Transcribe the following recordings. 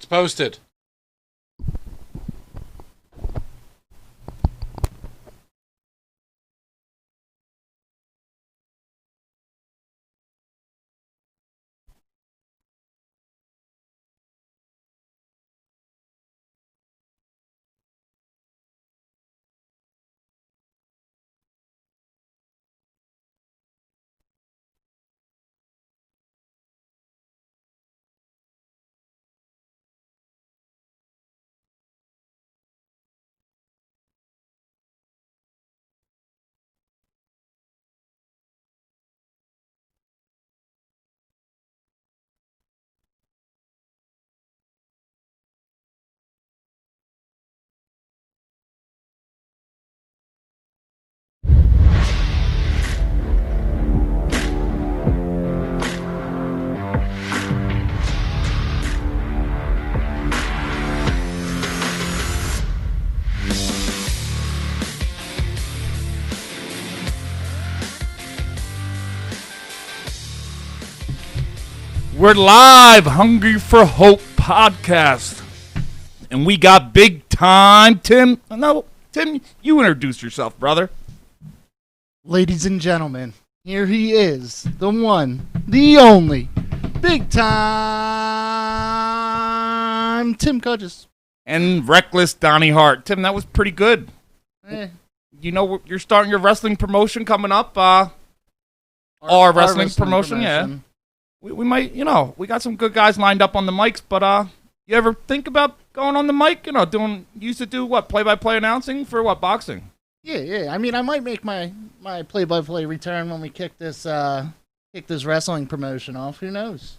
It's posted. We're live, Hungry for Hope podcast. And we got big time Tim. No, Tim, you introduce yourself, brother. Ladies and gentlemen, here he is, the one, the only, big time Tim Cudges. And reckless Donnie Hart. Tim, that was pretty good. You know, you're starting your wrestling promotion coming up. Our wrestling promotion, yeah. We might, you know, we got some good guys lined up on the mics, but you ever think about going on the mic? You know, you used to do what, play-by-play announcing for what, boxing? Yeah. I mean, I might make my play-by-play return when we kick this wrestling promotion off. Who knows?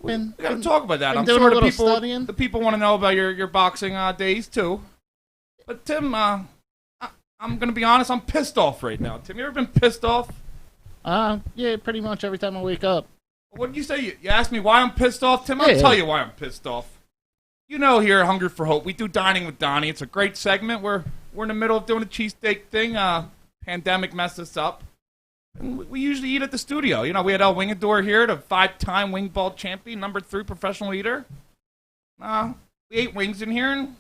We got to talk about that. I'm doing sure a little the people want to know about your boxing days too. But Tim, I'm gonna be honest, I'm pissed off right now. Tim, you ever been pissed off? Yeah, pretty much every time I wake up. What did you say? You asked me why I'm pissed off, Tim? I'll tell you why I'm pissed off. You know, here at Hungry for Hope, we do Dining with Donnie. It's a great segment. We're in the middle of doing a cheesesteak thing. Pandemic messed us up. And we usually eat at the studio. You know, we had El Wingador here, the 5-time wing ball champion, number 3 professional eater. We ate wings in here, and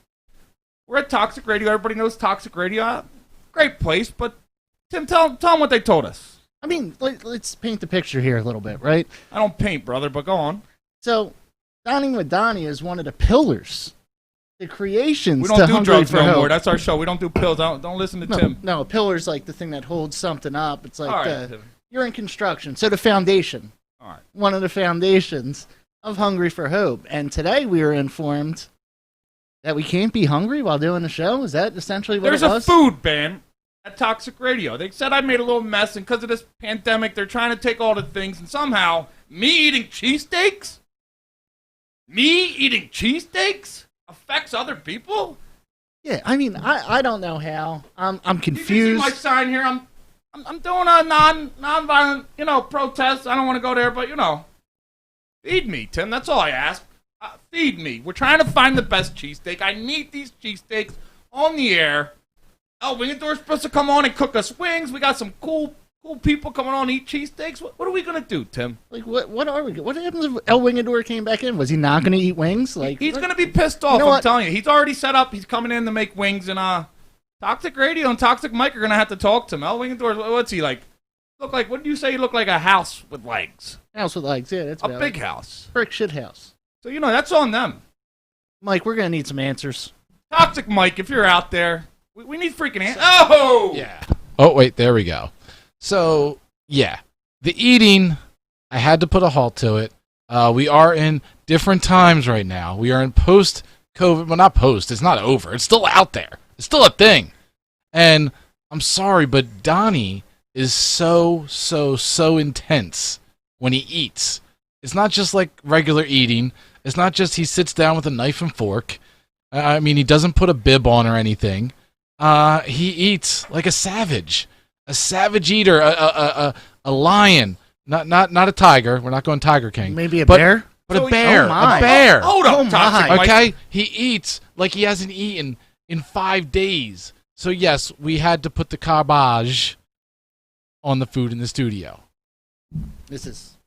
we're at Toxic Radio. Everybody knows Toxic Radio. Great place, but Tim, tell them what they told us. I mean, let's paint the picture here a little bit, right? I don't paint, brother, but go on. So, Dining with Donnie is one of the pillars, the creations. We don't do drugs no more. more. That's our show. We don't do pills. Don't listen to Tim. No, a pillar's like the thing that holds something up. It's like right, you're in construction. So the foundation, all right, one of the foundations of Hungry for Hope. And today we were informed that we can't be hungry while doing the show. Is that essentially what There's it was? There's a food ban at Toxic Radio. They said I made a little mess, and because of this pandemic, they're trying to take all the things, and somehow, me eating cheesesteaks affects other people? Yeah, I mean, I don't know how. I'm confused. You see my sign here? I'm doing a non-violent, protest. I don't want to go there, but, feed me, Tim. That's all I ask. Feed me. We're trying to find the best cheesesteak. I need these cheesesteaks on the air. El Wingador's supposed to come on and cook us wings. We got some cool people coming on and eat cheesesteaks. What are we gonna do, Tim? Like what are we? What happens if El Wingador came back in? Was he not gonna eat wings? Like he's gonna be pissed off. I'm telling you, he's already set up. He's coming in to make wings, and Toxic Radio and Toxic Mike are gonna have to talk to him. El Wingador, what's he like? Look like? What did you say? He looked like a house with legs. House with legs, yeah, that's a big house. Brick shit house. So that's on them. Mike, we're gonna need some answers. Toxic Mike, if you're out there. We need freaking answers. Oh! Yeah. Oh, wait, there we go. So, yeah. The eating, I had to put a halt to it. We are in different times right now. We are in post-COVID. Well, not post. It's not over. It's still out there. It's still a thing. And I'm sorry, but Donnie is so intense when he eats. It's not just like regular eating. It's not just he sits down with a knife and fork. I mean, he doesn't put a bib on or anything. He eats like a savage eater, a lion, not a tiger. We're not going Tiger King. Maybe bear, but a bear, a bear. Hold up, Toxic. Okay, he eats like he hasn't eaten in 5 days. So yes, we had to put the garbage on the food in the studio. This is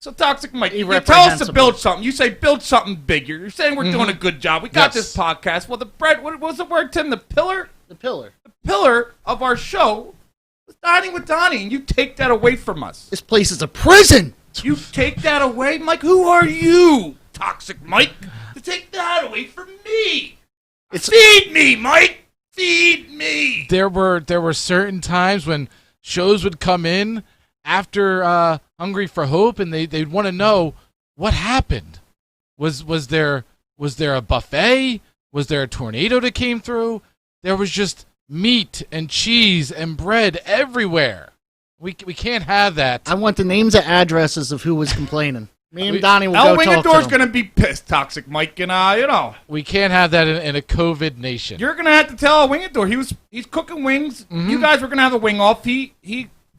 So, Toxic Mike, you tell us to Irreprehensible. build something. You say build something big. You're saying we're doing a good job. We got Yes. this podcast. Well, the bread, what was the word, Tim? The pillar? The pillar. The pillar of our show was Dining with Donnie, and you take that away from us. This place is a prison. You take that away? Mike, who are you, Toxic Mike, to take that away from me? Feed me, Mike! Feed me! There were certain times when shows would come in after Hungry for Hope, and they'd want to know what happened. Was there a buffet? Was there a tornado that came through? There was just meat and cheese and bread everywhere. We can't have that. I want the names and addresses of who was complaining. Me and Donnie will go talk to Wingador's them. going to be pissed, Toxic Mike, and, We can't have that in a COVID nation. you're going to have to tell Wingador. He's cooking wings. You guys were going to have a wing off. He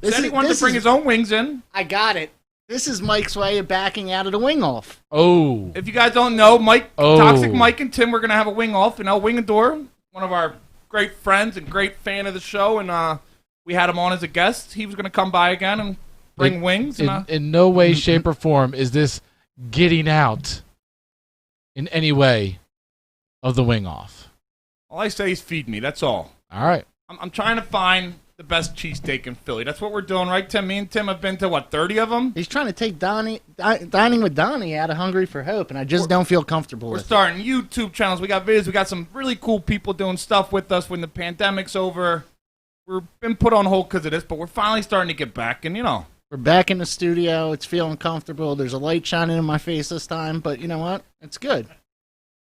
said he wanted to bring his own wings in. I got it. This is Mike's way of backing out of the wing off. Oh. If you guys don't know, Oh. Toxic Mike and Tim were going to have a wing off. And Wingador, one of our great friends and great fan of the show, and we had him on as a guest. He was going to come by again and bring wings. And, In no way, shape, or form is this getting out in any way of the wing off. all I say is feed me. That's all. All right. I'm trying to find the best cheesesteak in Philly. That's what we're doing, right, Tim? Me and Tim have been to, 30 of them? He's trying to take Dining with Donnie out of Hungry for Hope, and I just don't feel comfortable We're with it. starting YouTube channels. We got videos. We got some really cool people doing stuff with us when the pandemic's over. We've been put on hold because of this, but we're finally starting to get back. And, We're back in the studio. It's feeling comfortable. There's a light shining in my face this time, but you know what? It's good.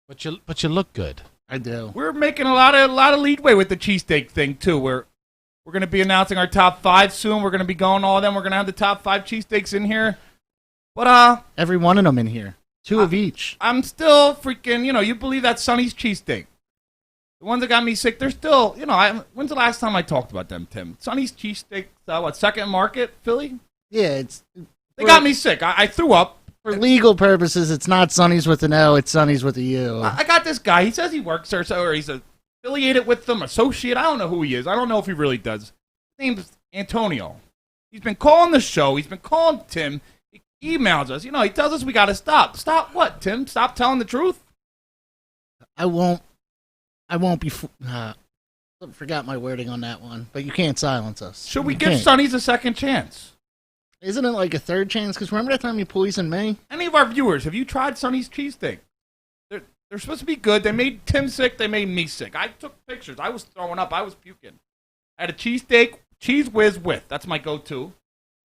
But you look good. I do. we're making a lot of leadway with the cheesesteak thing, too. We're going to be announcing our top 5 soon. We're going to be going all of them. We're going to have the top 5 cheesesteaks in here. But, Every one of them in here. 2 of each. I'm still freaking, you believe that Sonny's cheesesteak. The ones that got me sick, they're still, when's the last time I talked about them, Tim? Sonny's cheesesteak, Second Market, Philly? Yeah, They got me sick. I threw up. for legal purposes. It's not Sonny's with an O. It's Sonny's with a U. I got this guy. He says he works there, or he's affiliated with them, associate. I don't know who he is. I don't know if he really does. His name's Antonio. He's been calling the show. He's been calling Tim. He emails us. He tells us we got to stop. Stop what, Tim? Stop telling the truth? I won't be. Forgot my wording on that one, but you can't silence us. Should we You give can't. Sonny's a second chance? Isn't it like a third chance? Because remember that time you poisoned me? Any of our viewers, have you tried Sonny's cheesesteak? They're supposed to be good. They made Tim sick. They made me sick. I took pictures. I was throwing up. I was puking. I had a cheesesteak, cheese whiz with. That's my go-to.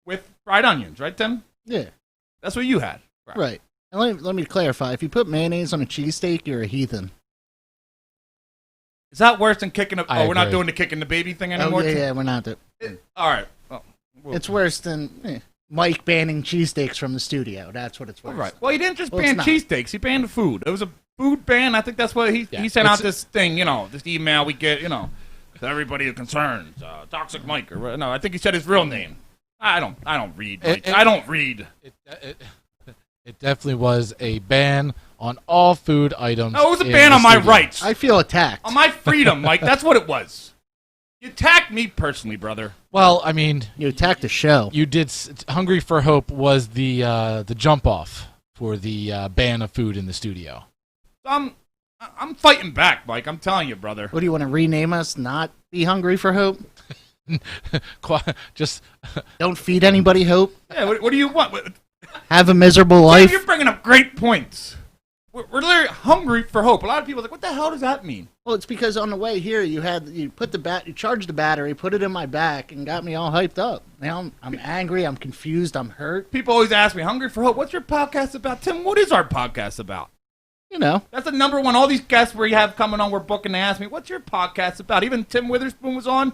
With fried onions, right, Tim? Yeah, That's what you had. right. And let me clarify. If you put mayonnaise on a cheesesteak, you're a heathen. Is that worse than kicking a... I Oh, we're not agree. doing the kicking the baby thing anymore? Oh, yeah, we're not. All right. Oh, It's worse than Mike banning cheesesteaks from the studio. That's what it's all worse. right. Well, he didn't just Well, it's ban not. cheesesteaks. He banned the food. It was a food ban. I think that's what he sent out this thing, this email we get, to everybody concerned. Toxic Mike. Or, no, I think he said his real name. I don't read. Mike. I don't read. It definitely was a ban on all food items. No, it was a in ban the on my studio. rights. I feel attacked. On my freedom, Mike. That's what it was. You attacked me personally, brother. Well, I mean, You attacked the show. you did. Hungry for Hope was the jump off for the ban of food in the studio. So I'm fighting back, Mike. I'm telling you, brother. What do you want to rename us? Not be hungry for hope? Just Don't feed anybody hope? Yeah. What do you want? Have a miserable Dave, life? you're bringing up great points. We're literally hungry for hope. A lot of people are like, what the hell does that mean? Well, it's because on the way here you charged the battery, put it in my back, and got me all hyped up. Now I'm angry, I'm confused, I'm hurt. People always ask me, hungry for hope. What's your podcast about? Tim, what is our podcast about? You know, That's the number one. All these guests we have coming on, we're booking, they ask me, what's your podcast about? Even Tim Witherspoon was on,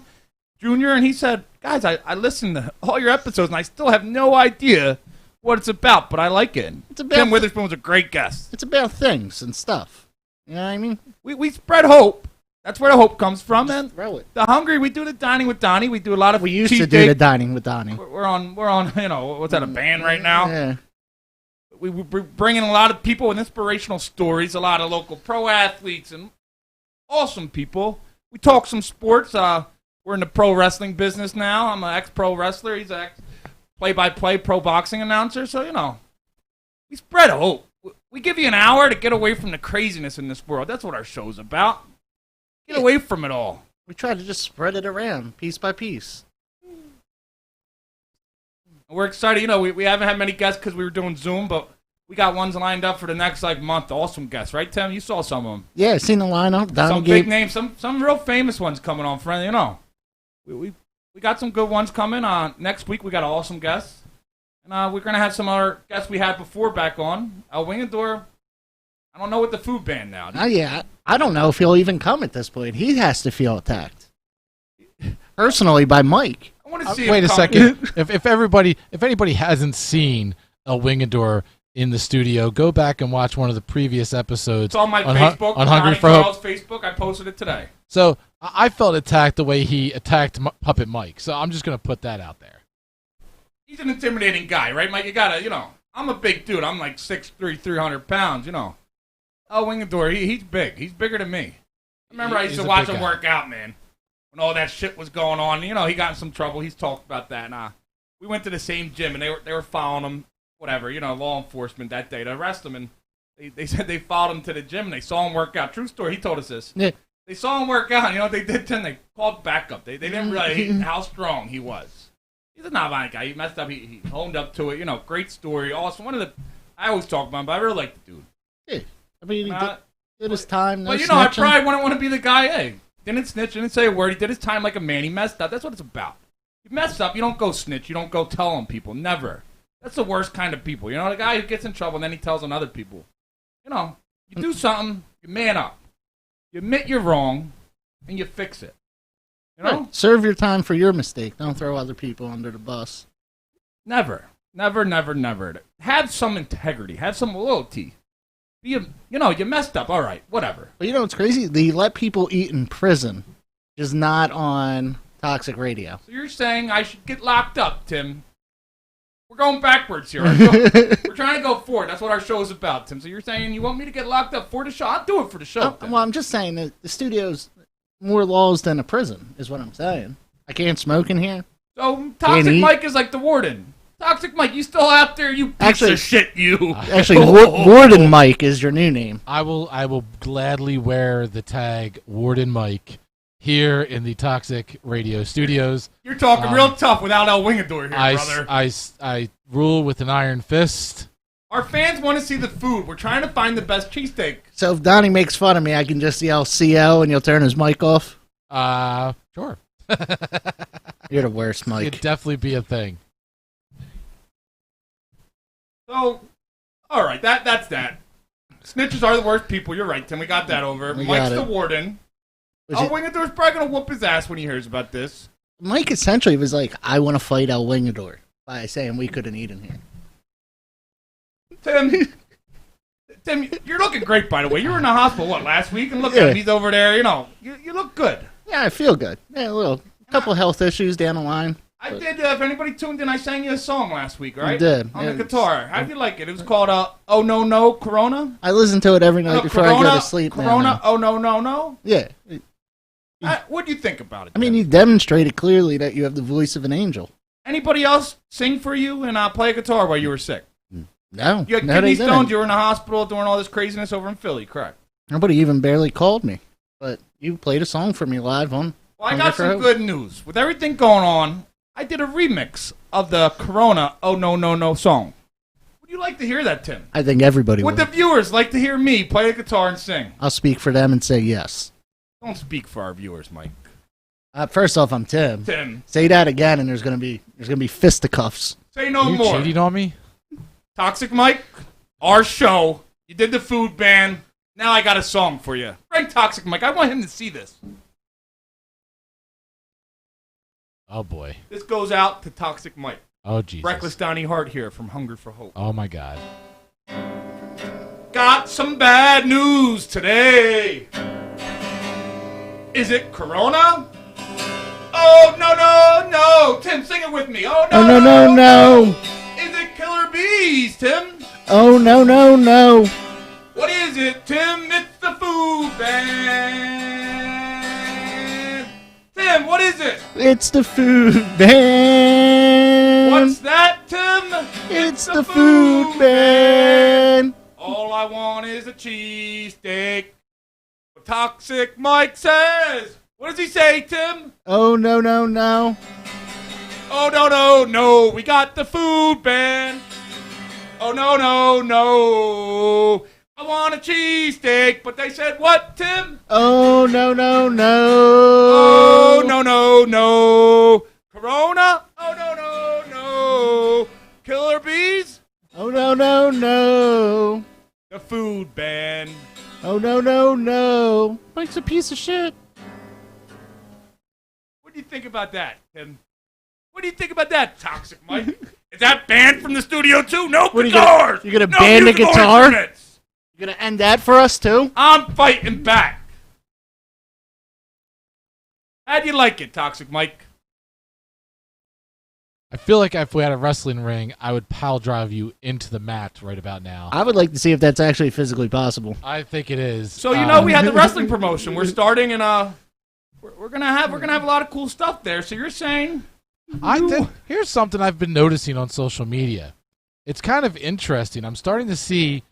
Junior, and he said, guys, I listened to all your episodes, and I still have no idea what it's about, but I like it. It's about- Tim Witherspoon was a great guest. it's about things and stuff. You know what I mean? We spread hope. That's where the hope comes from, and Throw it. the hungry, we do the dining with Donnie. We do a lot of We used to cheesesteak. do the dining with Donnie. We're on, what's that, a band right now? Yeah. We're bringing a lot of people with inspirational stories, a lot of local pro athletes and awesome people. We talk some sports. We're in the pro wrestling business now. I'm an ex-pro wrestler. He's an play-by-play pro boxing announcer. So, we spread hope. We give you an hour to get away from the craziness in this world. That's what our show's about. Get away from it all. We try to just spread it around, piece by piece. We're excited. We haven't had many guests because we were doing Zoom, but we got ones lined up for the next month. Awesome guests, right, Tim? You saw some of them. Yeah, I've seen the lineup. Donnie Some big names, some real famous ones coming on, friend. We got some good ones coming. Next week we got an awesome guest. And we're going to have some other guests we had before back on. Wingador, I don't know with the food ban now. Yeah, I don't know if he'll even come at this point. He has to feel attacked. Personally, by Mike. I want to see wait him a second. if anybody hasn't seen El Wingador in the studio, go back and watch one of the previous episodes. It's on my Facebook. On Hungry for Hope. Facebook. I posted it today. So I felt attacked the way he attacked Puppet Mike. So I'm just going to put that out there. He's an intimidating guy, right, Mike? You gotta, I'm a big dude. I'm like 6'3", 300 pounds, El Wingador, he's big. He's bigger than me. I remember I used to watch him work out, man. When all that shit was going on, he got in some trouble. He's talked about that. We went to the same gym, and they were following him, whatever, law enforcement that day to arrest him. And they said they followed him to the gym, and they saw him work out. True story. He told us this. Yeah. They saw him work out, and what they did then? They called backup. They didn't realize how strong he was. He's a non-violent guy. He messed up. He owned up to it. Great story. Awesome. I always talk about him, but I really like the dude. Yeah. I mean, he did his time. No but, snitching. I probably wouldn't want to be the guy, hey, didn't snitch, didn't say a word. He did his time like a man. He messed up. That's what it's about. You mess up, you don't go snitch. You don't go tell on people. Never. That's the worst kind of people. The guy who gets in trouble and then he tells on other people. You do something, you man up. You admit you're wrong, and you fix it. Right. Serve your time for your mistake. Don't throw other people under the bus. Never. Never, never, never. Have some integrity. Have some loyalty. You messed up. All right, whatever. But what's crazy? They let people eat in prison, just not on Toxic Radio. So you're saying I should get locked up, Tim? We're going backwards here. We're trying to go forward. That's what our show is about, Tim. So you're saying you want me to get locked up for the show? I'll do it for the show. Well, I'm just saying that the studio's more laws than a prison, is what I'm saying. I can't smoke in here. So Toxic Mike is like the warden. Toxic Mike, you still out there? You piece of shit, you. Actually, Warden Mike is your new name. I will gladly wear the tag Warden Mike here in the Toxic Radio studios. You're talking real tough without El Wingador here, brother. I rule with an iron fist. Our fans want to see the food. We're trying to find the best cheesesteak. So if Donnie makes fun of me, I can just yell CO and you'll turn his mic off? Sure. You're the worst, Mike. It'd definitely be a thing. So, all right, that's that. Snitches are the worst people. You're right, Tim. We got that over. Mike's the warden. El Wingador's probably going to whoop his ass when he hears about this. Mike essentially was like, I want to fight El Wingador by saying we couldn't eat in here. Tim, you're looking great, by the way. You were in the hospital, last week? And look at him. He's over there. You look good. Yeah, I feel good. Yeah, a couple health issues down the line. I did. If anybody tuned in, I sang you a song last week, right? You did. On the guitar. How'd you like it? It was called Oh No No Corona? I listen to it every night before I go to sleep. Corona, Oh No No No? Yeah. What'd you think about it? I mean, you demonstrated clearly that you have the voice of an angel. Anybody else sing for you and play a guitar while you were sick? No. You had kidney stones, you were in the hospital doing all this craziness over in Philly, correct? Nobody even barely called me. But you played a song for me live on. Well, I got some good news. With everything going on, I did a remix of the Corona Oh No No No song. Would you like to hear that, Tim? I think everybody would. Would the viewers like to hear me play a guitar and sing? I'll speak for them and say yes. Don't speak for our viewers, Mike. First off, I'm Tim. Tim. Say that again, and there's gonna be fisticuffs. Say no you more. You cheating on me? Toxic Mike, our show. You did the food ban. Now I got a song for you. Bring Toxic Mike. I want him to see this. Oh, boy. This goes out to Toxic Mike. Oh, Jesus. Reckless Donnie Hart here from Hunger for Hope. Oh, my God. Got some bad news today. Is it Corona? Oh, no, no, no. Tim, sing it with me. Oh, no, no, no, no. Is it Killer Bees, Tim? Oh, no, no, no. What is it, Tim? It's the food ban. Tim, what is it? It's the food ban. What What's that, Tim? It's the food man. All I want is a cheesesteak. Toxic Mike says. What does he say, Tim? Oh, no, no, no. Oh, no, no, no. We got the food ban. Oh, no, no, no. I want a cheesesteak. But they said what, Tim? Oh, no, no, no. Oh, no, no, no. Corona? Oh, no, no, no. Killer bees? Oh, no, no, no. The food ban. Oh, no, no, no. Mike's a piece of shit. What do you think about that, Tim? What do you think about that, Toxic Mike? Is that banned from the studio too? No guitars! You gonna no ban the musical guitar? instruments! You gonna end that for us too? I'm fighting back. How'd you like it, Toxic Mike? I feel like if we had a wrestling ring, I would pile drive you into the mat right about now. I would like to see if that's actually physically possible. I think it is. So we had the wrestling promotion. We're starting and we're gonna have a lot of cool stuff there. So you're saying here's something I've been noticing on social media. It's kind of interesting. I'm starting to see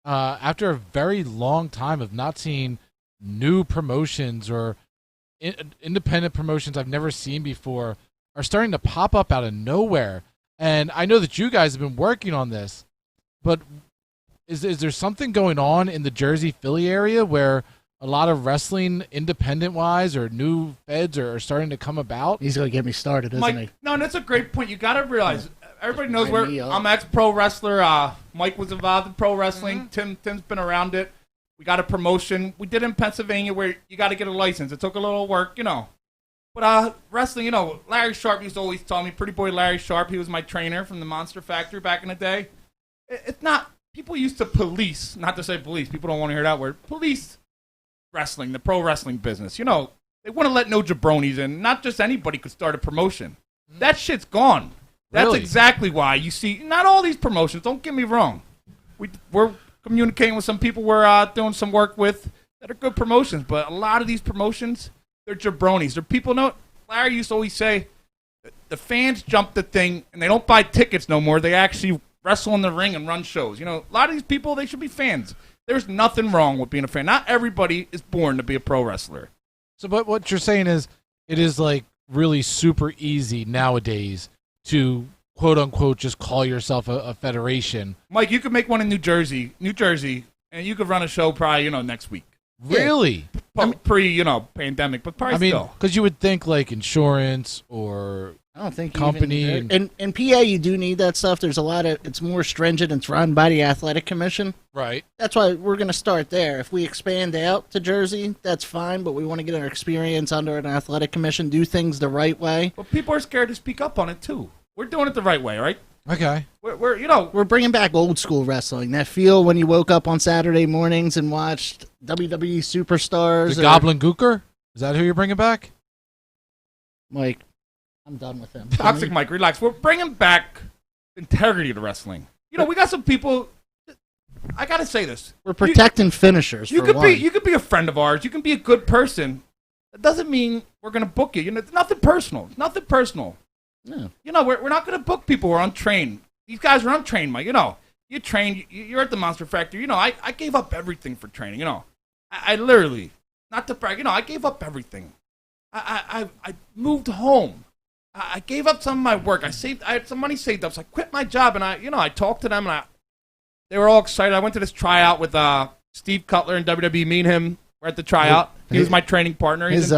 after a very long time of not seeing new promotions or independent promotions I've never seen before are starting to pop up out of nowhere. And I know that you guys have been working on this, but is there something going on in the Jersey, Philly area where a lot of wrestling, independent-wise, or new feds are starting to come about? He's going to get me started, isn't Mike, he? No, that's a great point. You got to realize, everybody knows Sign me up. I'm ex-pro wrestler. Mike was involved in pro wrestling. Tim's been around it. We got a promotion. We did it in Pennsylvania where you got to get a license. It took a little work, But wrestling, Larry Sharp used to always tell me, Pretty Boy Larry Sharp, he was my trainer from the Monster Factory back in the day. It's not, people used to police, not to say police, people don't want to hear that word, police wrestling, the pro wrestling business. They wouldn't let no jabronis in. Not just anybody could start a promotion. That shit's gone. That's Really? exactly why you see, not all these promotions, don't get me wrong. We're communicating with some people we're doing some work with that are good promotions, but a lot of these promotions, they're jabronis. They're people Larry used to always say, the fans jump the thing and they don't buy tickets no more. They actually wrestle in the ring and run shows. A lot of these people, they should be fans. There's nothing wrong with being a fan. Not everybody is born to be a pro wrestler. So, but what you're saying is, it is like really super easy nowadays to quote unquote just call yourself a federation. Mike, you could make one in New Jersey, and you could run a show probably, next week. Really? Pre-pandemic, but probably still. Because you would think like insurance or I don't think company. In PA, you do need that stuff. There's a lot of, it's more stringent. It's run by the athletic commission. Right. That's why we're going to start there. If we expand out to Jersey, that's fine, but we want to get our experience under an athletic commission, do things the right way. But people are scared to speak up on it, too. We're doing it the right way, right? Okay. We're bringing back old school wrestling. That feel when you woke up on Saturday mornings and watched WWE superstars. The Goblin Gooker? Is that who you're bringing back? Mike, I'm done with him. Toxic Mike, relax. We're bringing back integrity to wrestling. We got some people. I gotta say this. We're protecting finishers. You could be a friend of ours. You can be a good person. That doesn't mean we're gonna book you. It's nothing personal. It's nothing personal. No. We're not gonna book people who are untrained. These guys are untrained, Mike. You trained. You're at the Monster Factory. I gave up everything for training. I literally, not to brag. I gave up everything. I moved home. I gave up some of my work. I had some money saved up, so I quit my job, and I talked to them, and they were all excited. I went to this tryout with Steve Cutler in WWE. Me and him were at the tryout. He was my training partner. His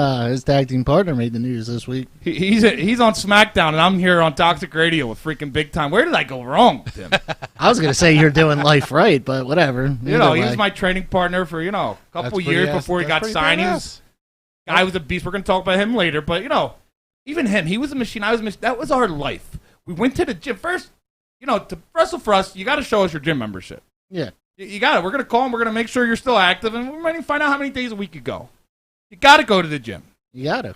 tag team partner made the news this week. He's on SmackDown, and I'm here on Toxic Radio with freaking Big Time. Where did I go wrong with him? I was going to say you're doing life right, but whatever. He was my training partner for, a couple years before he got signed. Guy was a beast. We're going to talk about him later, but, even him, he was a machine. I was a machine. That was our life. We went to the gym. First, to wrestle for us, you got to show us your gym membership. Yeah. You got it. We're going to call him. We're going to make sure you're still active, and we might even find out how many days a week you go. You got to go to the gym. You got to.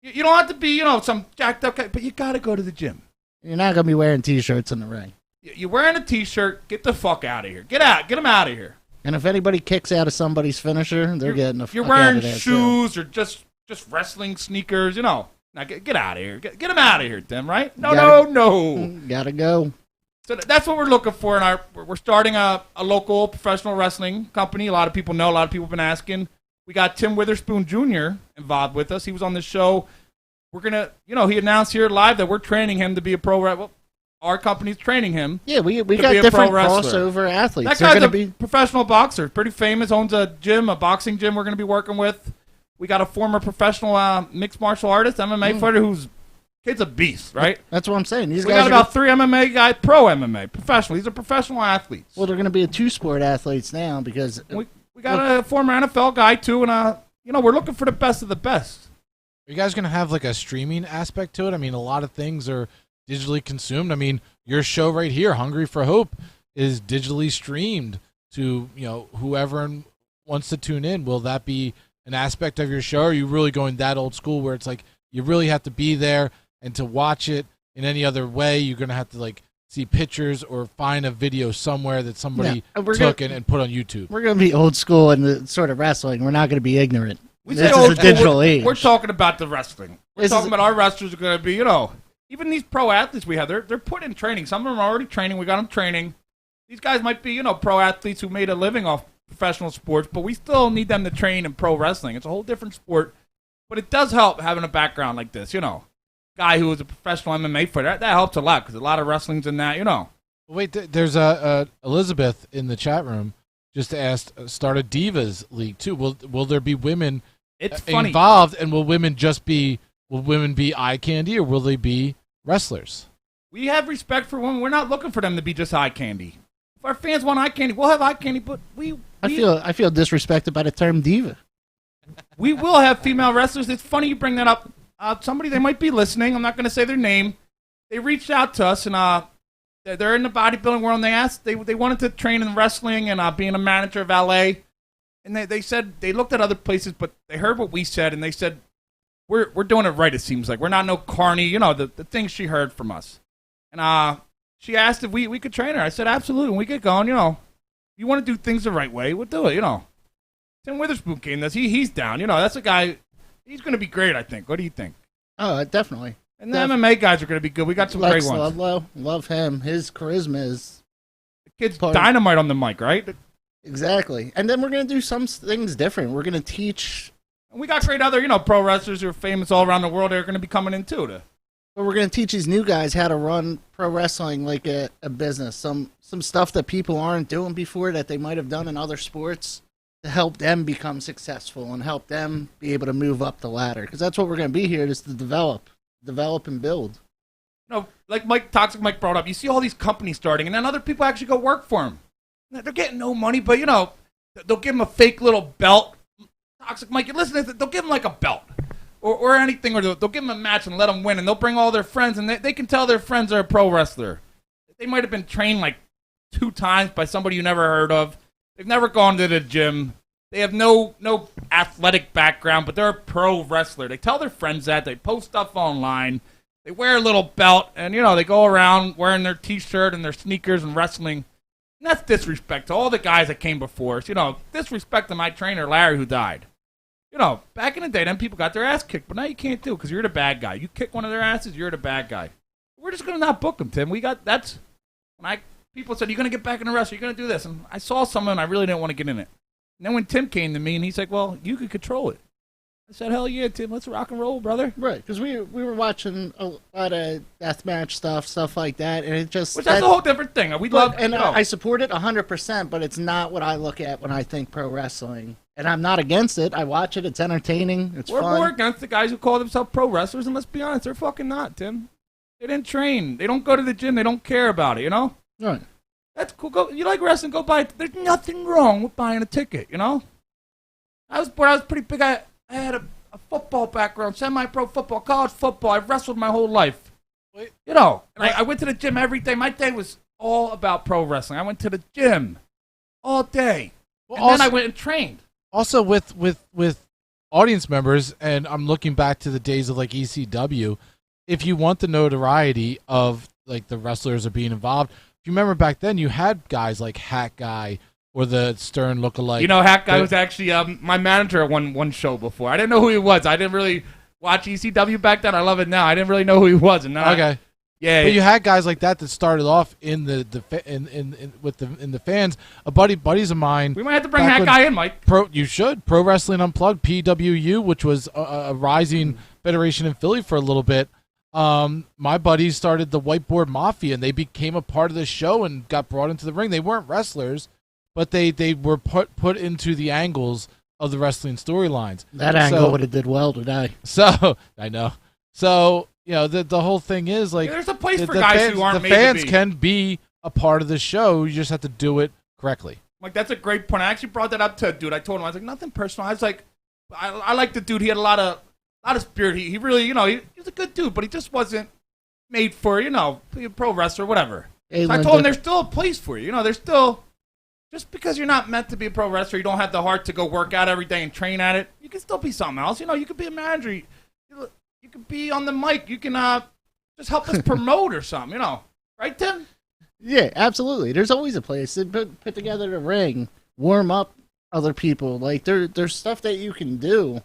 You don't have to be, some jacked up guy, but you got to go to the gym. You're not going to be wearing T-shirts in the ring. You're wearing a T-shirt. Get the fuck out of here. Get out. Get him out of here. And if anybody kicks out of somebody's finisher, they're getting the fuck You're out wearing of there. shoes or just wrestling sneakers, Now get out of here. Get him out of here, Tim. Right? No. Gotta go. So that's what we're looking for. We're starting a local professional wrestling company. A lot of people know. A lot of people have been asking. We got Tim Witherspoon Jr. involved with us. He was on the show. We're gonna, he announced here live that we're training him to be a pro wrestler. Well, our company's training him. Yeah, we got different crossover athletes. That guy's a professional boxer, pretty famous. Owns a gym, a boxing gym. We're gonna be working with. We got a former professional mixed martial artist, MMA fighter, who's kid's a beast, right? That's what I'm saying. We got about 3 MMA guys, pro MMA, professional. These are professional athletes. Well, they're going to be 2-sport athletes now because we got a former NFL guy too, and we're looking for the best of the best. Are you guys going to have like a streaming aspect to it? I mean, a lot of things are digitally consumed. I mean, your show right here, Hungry for Hope, is digitally streamed to whoever wants to tune in. Will that be an aspect of your show? Or are you really going that old school where it's like you really have to be there? And to watch it in any other way, you're going to have to like see pictures or find a video somewhere that somebody took and put on YouTube. We're going to be old school in the sort of wrestling. We're not going to be ignorant. This is a digital age. We're talking about the wrestling. We're talking about our wrestlers are going to be, even these pro athletes we have, they're put in training. Some of them are already training. We got them training. These guys might be, pro athletes who made a living off professional sports, but we still need them to train in pro wrestling. It's a whole different sport, but it does help having a background like this, Guy who was a professional MMA fighter. That helps a lot because a lot of wrestling's in that, Wait, there's Elizabeth in the chat room just asked start a Divas League too. Will there be women involved, and will women be eye candy, or will they be wrestlers? We have respect for women. We're not looking for them to be just eye candy. If our fans want eye candy, we'll have eye candy. But I feel disrespected by the term diva. We will have female wrestlers. It's funny you bring that up. Somebody, they might be listening. I'm not going to say their name. They reached out to us, and they're in the bodybuilding world, and they asked, they wanted to train in wrestling and being a manager of LA. And they said they looked at other places, but they heard what we said, and they said, we're doing it right, it seems like. We're not no carny, the things she heard from us. And she asked if we could train her. I said, absolutely. When we get going, if you want to do things the right way, we'll do it, Tim Witherspoon came to us. He's down. That's a guy. He's going to be great, I think. What do you think? Oh, definitely. And the MMA guys are going to be good. We got some great ones. Ludlow, love him. His charisma is... The kid's dynamite on the mic, right? Exactly. And then we're going to do some things different. We're going to teach... And we got great other, pro wrestlers who are famous all around the world. They're going to be coming in, too. But we're going to teach these new guys how to run pro wrestling like a business. Some stuff that people aren't doing before that they might have done in other sports, to help them become successful and help them be able to move up the ladder. Because that's what we're going to be here, is to develop and build. Like Toxic Mike brought up, you see all these companies starting, and then other people actually go work for them. They're getting no money, but, they'll give them a fake little belt. Toxic Mike, you listen to this, they'll give them like a belt or anything, or they'll give them a match and let them win, and they'll bring all their friends, and they can tell their friends are a pro wrestler. They might have been trained like 2 times by somebody you never heard of. They've never gone to the gym. They have no athletic background, but they're a pro wrestler. They tell their friends that. They post stuff online. They wear a little belt, and, they go around wearing their T-shirt and their sneakers and wrestling. And that's disrespect to all the guys that came before us. Disrespect to my trainer, Larry, who died. Back in the day, then people got their ass kicked, but now you can't do it because you're the bad guy. You kick one of their asses, you're the bad guy. We're just going to not book them, Tim. People said, you're going to get back in the wrestling, you're going to do this. And I saw someone, and I really didn't want to get in it. And then when Tim came to me, and he's like, well, you could control it. I said, hell yeah, Tim, let's rock and roll, brother. Right, because we were watching a lot of deathmatch stuff like that, and it just... Which that's a whole different thing. I support it 100%, but it's not what I look at when I think pro wrestling. And I'm not against it. I watch it. It's entertaining. We're fun. More against the guys who call themselves pro wrestlers, and let's be honest, they're fucking not, Tim. They didn't train. They don't go to the gym. They don't care about it, Right. That's cool. You like wrestling, go buy it. There's nothing wrong with buying a ticket, I was pretty big. I had a football background, semi-pro football, college football. I've wrestled my whole life. And I went to the gym every day. My day was all about pro wrestling. I went to the gym all day. Then I went and trained. Also with audience members, and I'm looking back to the days of like ECW, if you want the notoriety of like the wrestlers are being involved, if you remember back then, you had guys like Hat Guy or the Stern lookalike. Hat Guy was actually my manager at one show before. I didn't know who he was. I didn't really watch ECW back then. I love it now. I didn't really know who he was, and now Okay. yeah. But you had guys like that started off in the fans. Buddies of mine. We might have to bring back that guy in, Mike. You should. Pro Wrestling Unplugged, PWU, which was a rising federation in Philly for a little bit. My buddies started the Whiteboard Mafia, and they became a part of the show and got brought into the ring. They weren't wrestlers, but they were put into the angles of the wrestling storylines. That angle would have did well today. So I know. So the whole thing is like there's a place for guys fans, who aren't the made fans to be. can be a part of the show. You just have to do it correctly. Like, that's a great point. I actually brought that up to a dude. I told him, I was like, nothing personal. I was like, I like the dude. He had a lot of spirit. He really, he was a good dude, but he just wasn't made for, be a pro wrestler, whatever. Hey, so I told him there's still a place for you. There's still, just because you're not meant to be a pro wrestler, you don't have the heart to go work out every day and train at it, you can still be something else. You could be a manager. You could be on the mic. You can just help us promote or something, Right, Tim? Yeah, absolutely. There's always a place to put together the ring, warm up other people. Like, there's stuff that you can do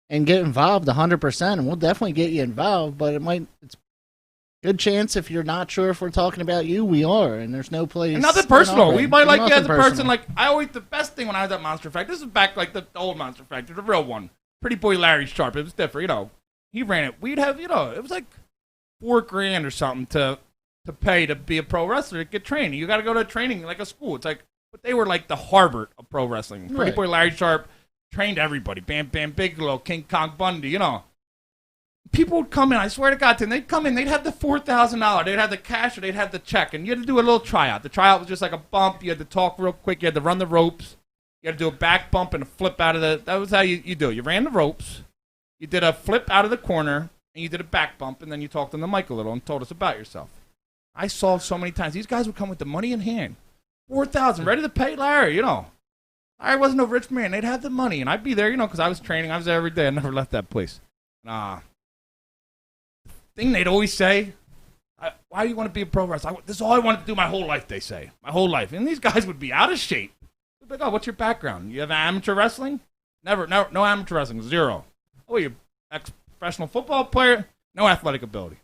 and get involved 100%, and we'll definitely get you involved, but it's good chance if you're not sure if we're talking about you, we are, and there's no place. And nothing personal. We might like you as a personal. person. Like, the best thing when I was at Monster Factory, this is back like the old Monster Factory, the real one. Pretty boy Larry Sharp. It was different, He ran it. We'd have, it was like $4,000 or something to pay to be a pro wrestler, to get training. You got to go to training like a school. It's like, but they were like the Harvard of pro wrestling. Pretty Right. boy Larry Sharp trained everybody. Bam Bam Bigelow, King Kong Bundy, People would come in, I swear to God, Tim, they'd come in, they'd have the $4,000, they'd have the cash, or they'd have the check, and you had to do a little tryout. The tryout was just like a bump, you had to talk real quick, you had to run the ropes, you had to do a back bump and a flip out of that was how you do it. You ran the ropes, you did a flip out of the corner, and you did a back bump, and then you talked on the mic a little and told us about yourself. I saw so many times, these guys would come with the money in hand, $4,000, ready to pay Larry, Larry wasn't a rich man, they'd have the money, and I'd be there, because I was training, I was there every day, I never left that place. Thing they'd always say, why do you want to be a pro wrestler? This is all I wanted to do my whole life, they say. My whole life. And these guys would be out of shape. They'd be like, oh, what's your background? You have amateur wrestling? Never, no amateur wrestling, zero. Oh, you're ex-professional football player? No athletic ability.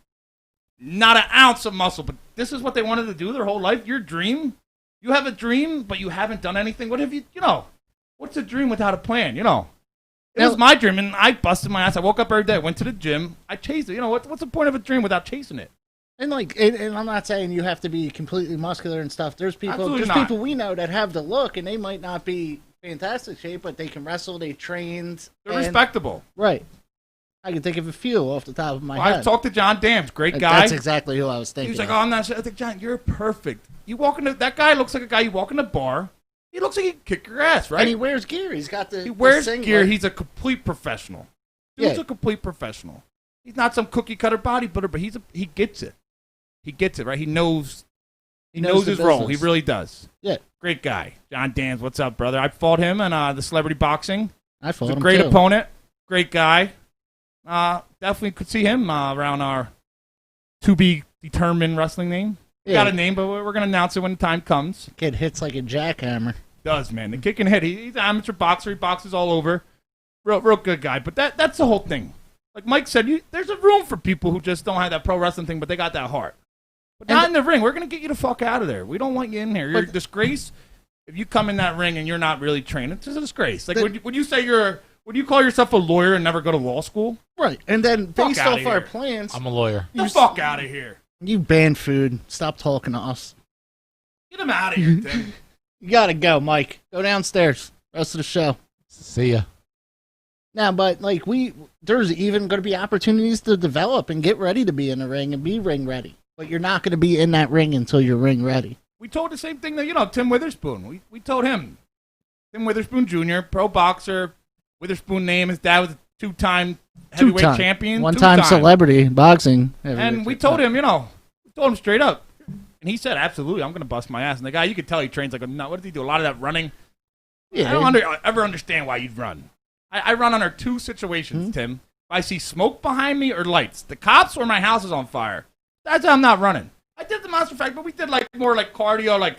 Not an ounce of muscle, but this is what they wanted to do their whole life? Your dream? You have a dream, but you haven't done anything? What have you, what's a dream without a plan, It was my dream, and I busted my ass. I woke up every day, went to the gym, I chased it. What's the point of a dream without chasing it? And and I'm not saying you have to be completely muscular and stuff. There's people we know that have the look, and they might not be fantastic shape, but they can wrestle. They trained. They're respectable, right? I can think of a few off the top of my head. I talked to John Dams, great guy. That's exactly who I was thinking. He was like, "Oh, I'm not sure." I think, John, you're perfect. You walk into that guy looks like a guy you walk in a bar. He looks like he can kick your ass, right? And he wears gear. He's got the. He wears the gear. He's a complete professional. Dude's Yeah. a complete professional. He's not some cookie cutter bodybuilder, but he gets it. He gets it, right? He knows knows the his role. He business. really does. Yeah. Great guy. John Dams, what's up, brother? I fought him in the celebrity boxing. I fought He's a him great too. opponent. Great guy. Definitely could see him around our to-be-determined wrestling name. We Yeah. got a name, but we're going to announce it when the time comes. Kid hits like a jackhammer. Does, man. The kick and hit. He's an amateur boxer. He boxes all over. Real good guy. But that's the whole thing. Like Mike said, there's a room for people who just don't have that pro wrestling thing, but they got that heart. But not in the ring. We're going to get you the fuck out of there. We don't want you in here. You're a disgrace. If you come in that ring and you're not really trained, it's just a disgrace. Like, would you say would you call yourself a lawyer and never go to law school? Right. And then based outta off our here. plans, I'm a lawyer. Get the fuck out of here. you banned food. Stop talking to us. Get him out of here, Tim. You gotta go, Mike. Go downstairs. Rest of the show. See ya. Now, but like there's even going to be opportunities to develop and get ready to be in the ring and be ring ready. But you're not going to be in that ring until you're ring ready. We told the same thing that, Tim Witherspoon. We told him. Tim Witherspoon Jr., pro boxer. Witherspoon name. His dad was a two-time heavyweight champion. One-time celebrity boxing. And we told him, we told him straight up. And he said, absolutely, I'm going to bust my ass. And the guy, you could tell he trains like a nut. What does he do? A lot of that running? Yeah. I don't ever understand why you'd run. I run under two situations, Tim. If I see smoke behind me or lights. The cops or my house is on fire. That's how I'm not running. I did the Monster Factory, but we did more like cardio, like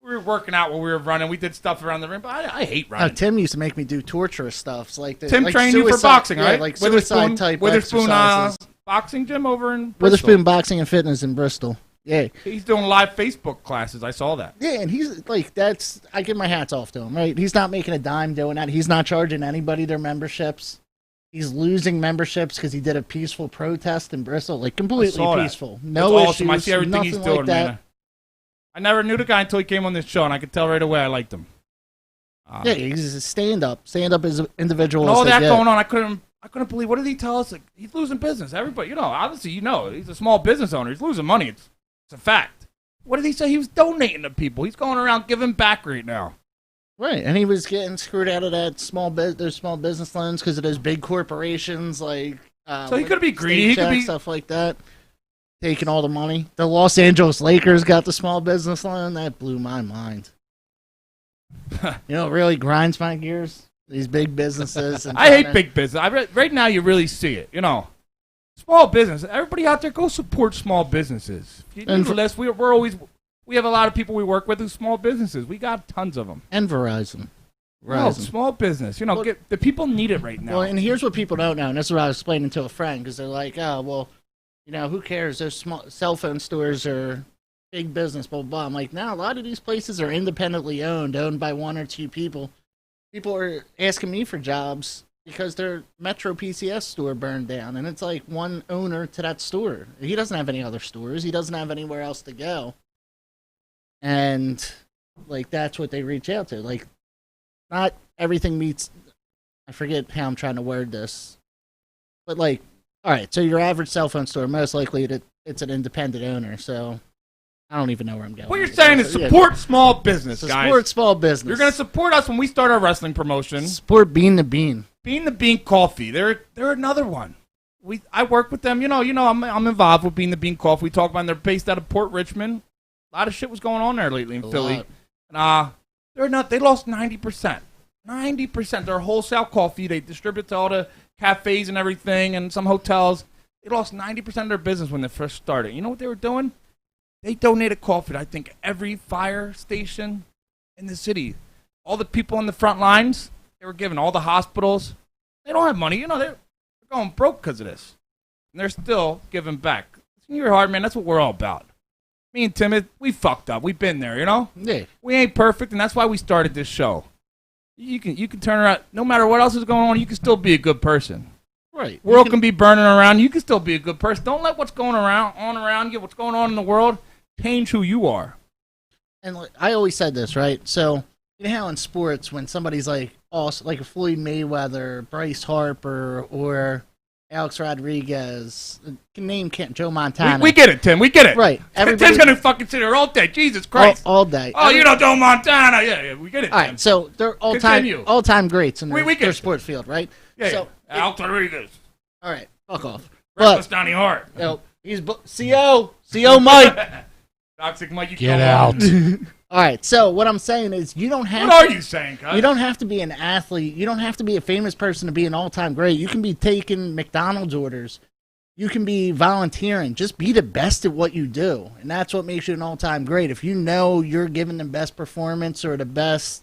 We were working out while we were running. We did stuff around the ring, but I hate running. Tim used to make me do torturous stuff. Like Tim like trained you for boxing, right? Like suicide type exercises. Boxing gym over in Bristol. Witherspoon Boxing and Fitness in Bristol. Yeah. He's doing live Facebook classes. I saw that. Yeah, and he's like, I give my hats off to him, right? He's not making a dime doing that. He's not charging anybody their memberships. He's losing memberships because he did a peaceful protest in Bristol, like completely peaceful. No issues. Awesome. I see everything he's doing, man. I never knew the guy until he came on this show, and I could tell right away I liked him. Yeah, he's a stand-up as an individual. And all that going on, I couldn't believe. What did he tell us? Like, he's losing business. Everybody, obviously, he's a small business owner. He's losing money. It's a fact. What did he say? He was donating to people. He's going around giving back right now. Right, and he was getting screwed out of that those small business loans because of those big corporations, like. So he could be greedy. He could be stuff like that. Taking all the money. The Los Angeles Lakers got the small business loan. That blew my mind. It really grinds my gears. These big businesses. I hate big business. Right now, you really see it. Small business. Everybody out there, go support small businesses. If you do the list, we have a lot of people we work with who small businesses. We got tons of them. And Verizon. No, small business. The people need it right now. Well, and here's what people don't know, and this is what I was explaining to a friend, because they're like, oh, well, who cares? Those small cell phone stores are big business, blah, blah, blah. I'm like, no, a lot of these places are independently owned by one or two people. People are asking me for jobs because their Metro PCS store burned down, and it's like one owner to that store. He doesn't have any other stores. He doesn't have anywhere else to go. And, that's what they reach out to. Not everything meets... I forget how I'm trying to word this. But, all right, so your average cell phone store, most likely it's an independent owner, so I don't even know where I'm going. What you're saying is support small business, guys. Support small business. You're going to support us when we start our wrestling promotion. Support Bean the Bean. Bean the Bean Coffee. They're another one. I work with them. I'm involved with Bean the Bean Coffee. We talk about them. They're based out of Port Richmond. A lot of shit was going on there lately in Philly. And, they lost 90%. 90%. They're wholesale coffee. They distribute to all the cafes and everything and some hotels. They lost 90% of their business when they first started. You know what they were doing? They donated coffee to, I think, every fire station in the city. All the people on the front lines, they were giving all the hospitals. They don't have money. They're going broke because of this. And they're still giving back. It's in your heart, man. That's what we're all about. Me and Tim, we fucked up. We've been there, Yeah. We ain't perfect, and that's why we started this show. You can turn around. No matter what else is going on, you can still be a good person. Right. World can be burning around. You can still be a good person. Don't let what's going around you, what's going on in the world, change who you are. And I always said this, right? So, you know how in sports, when somebody's awesome, like a Floyd Mayweather, Bryce Harper, or Alex Rodriguez, name Joe Montana. We get it, Tim. We get it. Right. Tim's going to fucking sit here all day. Jesus Christ. All day. Oh, Joe Montana. Yeah, we get it, all Tim. right, so they're all-time greats in their sport field, right? Yeah, so, Alex Rodriguez. All right, fuck off. Reckless Donnie Hart. He's CO Mike. Toxic Mike, you get out. All right, so what I'm saying is you don't have What are you saying, cuz? You don't have to be an athlete. You don't have to be a famous person to be an all-time great. You can be taking McDonald's orders. You can be volunteering. Just be the best at what you do. And that's what makes you an all-time great. If you know you're giving the best performance or the best...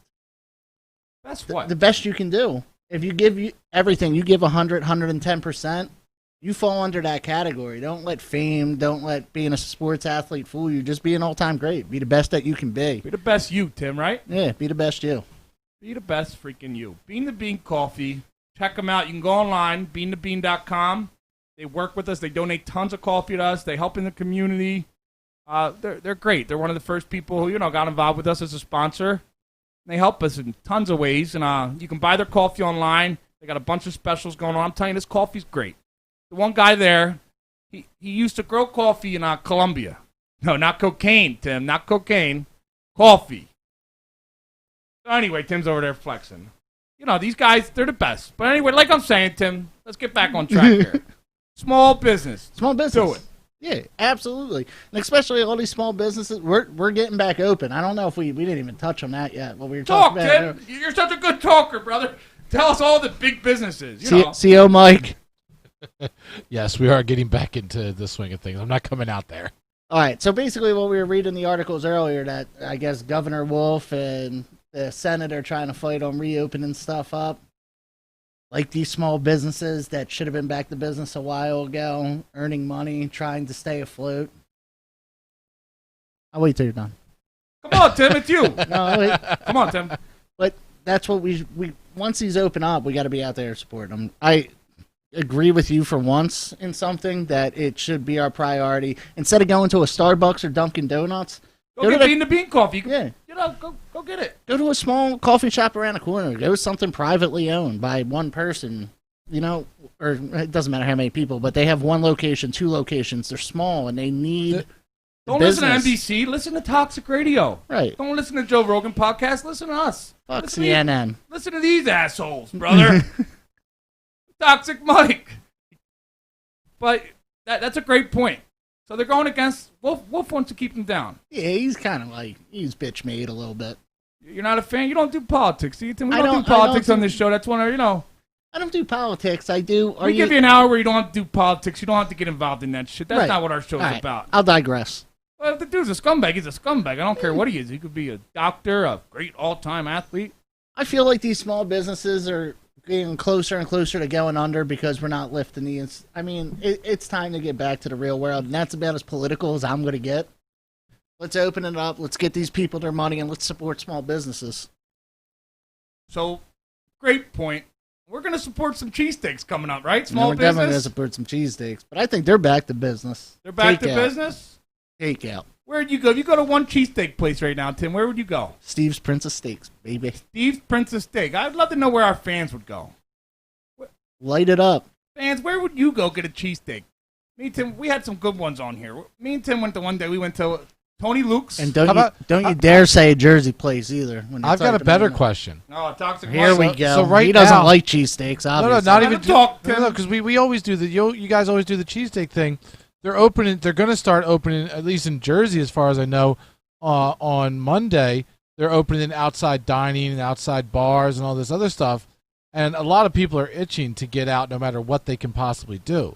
That's what? The best you can do. If you give everything, you give 100, 110%, you fall under that category. Don't let fame, don't let being a sports athlete fool you. Just be an all-time great. Be the best that you can be. Be the best you, Tim, right? Yeah, be the best you. Be the best freaking you. Bean the Bean Coffee. Check them out. You can go online, beanthebean.com. They work with us. They donate tons of coffee to us. They help in the community. They're great. They're one of the first people who, got involved with us as a sponsor. They help us in tons of ways. And you can buy their coffee online. They got a bunch of specials going on. I'm telling you, this coffee's great. The one guy there, he used to grow coffee in Colombia. No, not cocaine, Tim. Not cocaine. Coffee. So anyway, Tim's over there flexing. These guys, they're the best. But anyway, like I'm saying, Tim, let's get back on track here. Small business. Small business. Do it. Yeah, absolutely. And especially all these small businesses, we're getting back open. I don't know if we didn't even touch on that yet. What we were talking about. Tim. You're such a good talker, brother. Tell us all the big businesses. CO Mike. Yes, we are getting back into the swing of things. I'm not coming out there. All right, so basically what we were reading the articles earlier that I guess Governor Wolf and the Senate are trying to fight on reopening stuff up. Like these small businesses that should have been back to business a while ago, earning money, trying to stay afloat. I'll wait till you're done. Come on, Tim, it's you. No, wait. Come on, Tim. But that's what we once these open up, we got to be out there supporting them. I agree with you for once in something that it should be our priority. Instead of going to a Starbucks or Dunkin' Donuts, Go get Bean to Bean coffee. Yeah. Go get it. Go to a small coffee shop around the corner. Go to something privately owned by one person, or it doesn't matter how many people, but they have one location, 2 locations. They're small and they need Don't business. listen to NBC. Listen to Toxic Radio. Right. Don't listen to Joe Rogan podcast. Listen to us. Fuck Listen to CNN. Listen to these assholes, brother. Toxic Mike. But that's a great point. So they're going against Wolf. Wolf wants to keep them down. Yeah, he's kind of like, he's bitch made a little bit. You're not a fan? You don't do politics, do you, Tim? We I don't do politics on this show. That's one of, I don't do politics. I do. We give you an hour where you don't have to do politics. You don't have to get involved in that shit. That's Right. not what our show's All right, about. I'll digress. Well, if the dude's a scumbag, he's a scumbag. I don't care what he is. He could be a doctor, a great all-time athlete. I feel like these small businesses are getting closer and closer to going under because we're not lifting these. I mean, it's time to get back to the real world, and that's about as political as I'm going to get. Let's open it up. Let's get these people their money, and let's support small businesses. So, great point. We're going to support some cheesesteaks coming up, right? And Small we're definitely going to business. support some cheesesteaks, but I think they're back to business. They're back to Takeout. business? Takeout. Where'd you go? If you go to one cheesesteak place right now, Tim, where would you go? Steve's Princess Steaks, baby. Steve's Princess Steak. I'd love to know where our fans would go. Light it up. Fans, where would you go get a cheesesteak? Me and Tim, we had some good ones on here. Me and Tim went to one day. We went to Tony Luke's. And How don't you dare say a Jersey place either. When I've got a better question. Oh, Toxic Here Mike. we go. So right he doesn't now- like cheesesteaks, No, obviously. not Let even him talk, Tim. No, because we always do the you guys always do the cheesesteak thing. They're opening. They're going to start opening, at least in Jersey, as far as I know, on Monday. They're opening outside dining and outside bars and all this other stuff. And a lot of people are itching to get out, no matter what they can possibly do.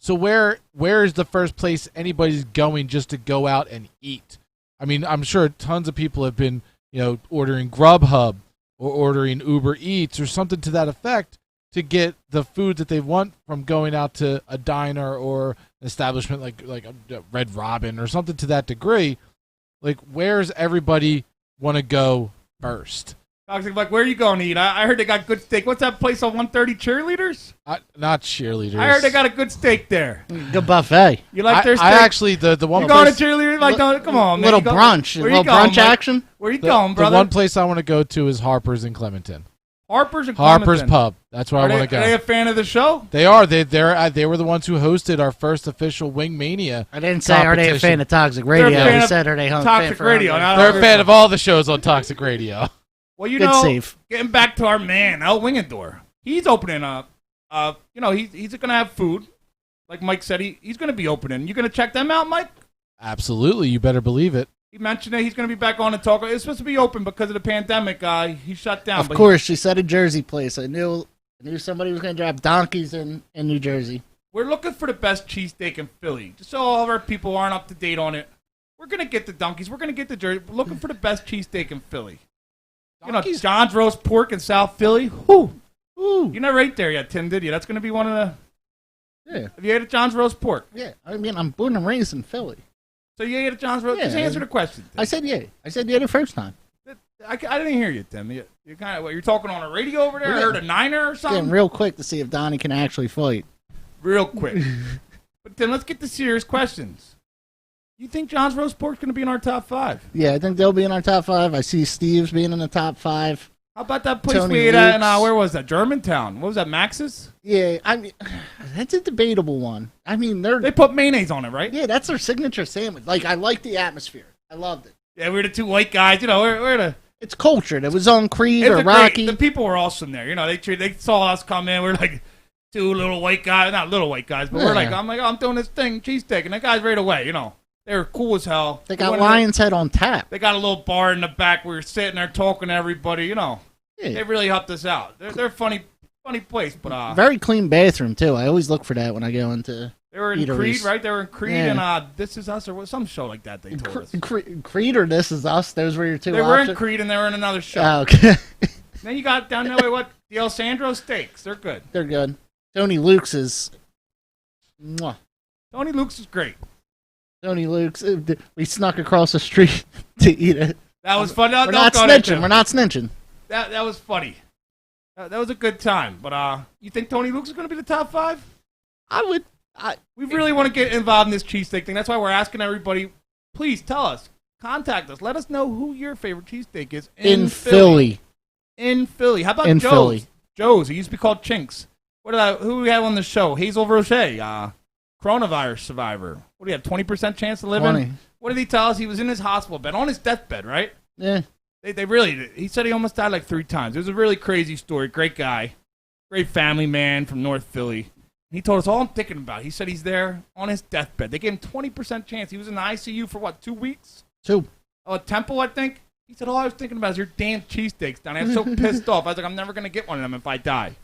So where is the first place anybody's going just to go out and eat? I mean, I'm sure tons of people have been, ordering Grubhub or ordering Uber Eats or something to that effect to get the food that they want from going out to a diner or an establishment like a Red Robin or something to that degree. Like, where's everybody want to go first? Toxic Mike, where are you going to eat? I heard they got good steak. What's that place on 130 Cheerleaders? Not cheerleaders. I heard they got a good steak there. Good buffet. You like their steak? I actually the one You going to place, cheerleaders? Like, come on, man. Little You go- brunch. Where A you little going, brunch Mike? action. Where you the, going, the brother? one place I want to go to is Harper's in Clementon. Harper's and Harper's Clementon. Pub. That's where I want to Are they go. a fan of the show? They are. They were the ones who hosted our first official Wing Mania. I didn't say are they a competition. fan of Toxic They're a Radio. fan I of said are they fan Toxic for Radio, Hungry? not- They're a fan of all the shows on Toxic Radio. Well, you Good know, save. getting back to our man, El Wingador. He's opening up. He's going to have food. Like Mike said, he's going to be opening. You going to check them out, Mike? Absolutely, you better believe it. He mentioned that he's going to be back on and talk. It's supposed to be open because of the pandemic. He shut down. Of but course, she said a Jersey place. I knew somebody was going to drop donkeys in New Jersey. We're looking for the best cheesesteak in Philly. Just so all of our people aren't up to date on it. We're going to get the donkeys. We're going to get the Jersey. We're looking for the best cheesesteak in Philly. Donkeys? John's Roast Pork in South Philly. Whew. Ooh, You're not right there yet, Tim, did you? That's going to be one of the... yeah, Have you ate at John's Roast Pork? yeah. I mean, I'm born and raised in Philly. So you ate at John's Roast? Yeah. Just answer the question, Tim. I said yeah. I said yeah the first time. I didn't hear you, Tim. You're kind of... You're talking on a radio over there? I Yeah. heard a niner or something? Getting real quick to see if Donnie can actually fight. Real quick. But then let's get to serious questions. You think John's Roast Pork's going to be in our top 5? Yeah, I think they'll be in our top 5. I see Steve's being in the top 5. How about that place Tony we ate at in, Luke's. where was that? Germantown. What was that, Max's? Yeah, I mean, that's a debatable one. I mean, They put mayonnaise on it, right? yeah, that's their signature sandwich. Like, I like the atmosphere. I loved it. Yeah, we're the two white guys. We're the... It's cultured. It was on Creed It's or a great- Rocky. the people were awesome there. They saw us come in. We're like two little white guys. Not little white guys, but we're like, Yeah. I'm doing this thing, cheesesteak. And the guys right away, they were cool as hell. They We got went in there- Lion's Head on tap. They got a little bar in the back. We were sitting there talking to everybody, Yeah. They really helped us out. They're a funny place, but Very clean bathroom, too. I always look for that when I go into They were in Eateries. Creed, right? They were in Creed Yeah. and This Is Us or some show like that they told us. Creed or This Is Us. Those were your two. They were in options? Creed and they were in another show. Oh, okay. Then you got down there, what? The El Sandro Steaks. They're good. They're good. Tony Luke's is. Mwah. Tony Luke's is great. Tony Luke's. We snuck across the street to eat it. That was fun. We're not snitching. We're not snitching. That was funny. That was a good time. But you think Tony Luke's is going to be the top 5? We really want to get involved in this cheesesteak thing. That's why we're asking everybody, please tell us. Contact us. Let us know who your favorite cheesesteak is in Philly. In Philly. How about in Joe's? Philly. Joe's. It used to be called Chinks. Who do we have on the show? Hazel Roche, coronavirus survivor. What do you have, 20% chance to live 20. in? What did he tell us? He was in his hospital bed, on his deathbed, right? Yeah. They really did. He said he almost died like 3 times. It was a really crazy story. Great guy. Great family man from North Philly. He told us all I'm thinking about. He said he's there on his deathbed. They gave him 20% chance. He was in the ICU for, 2 weeks? 2. Oh, at Temple, I think? He said, all I was thinking about is your damn cheesesteaks, Donnie. I'm so pissed off. I was like, I'm never going to get one of them if I die.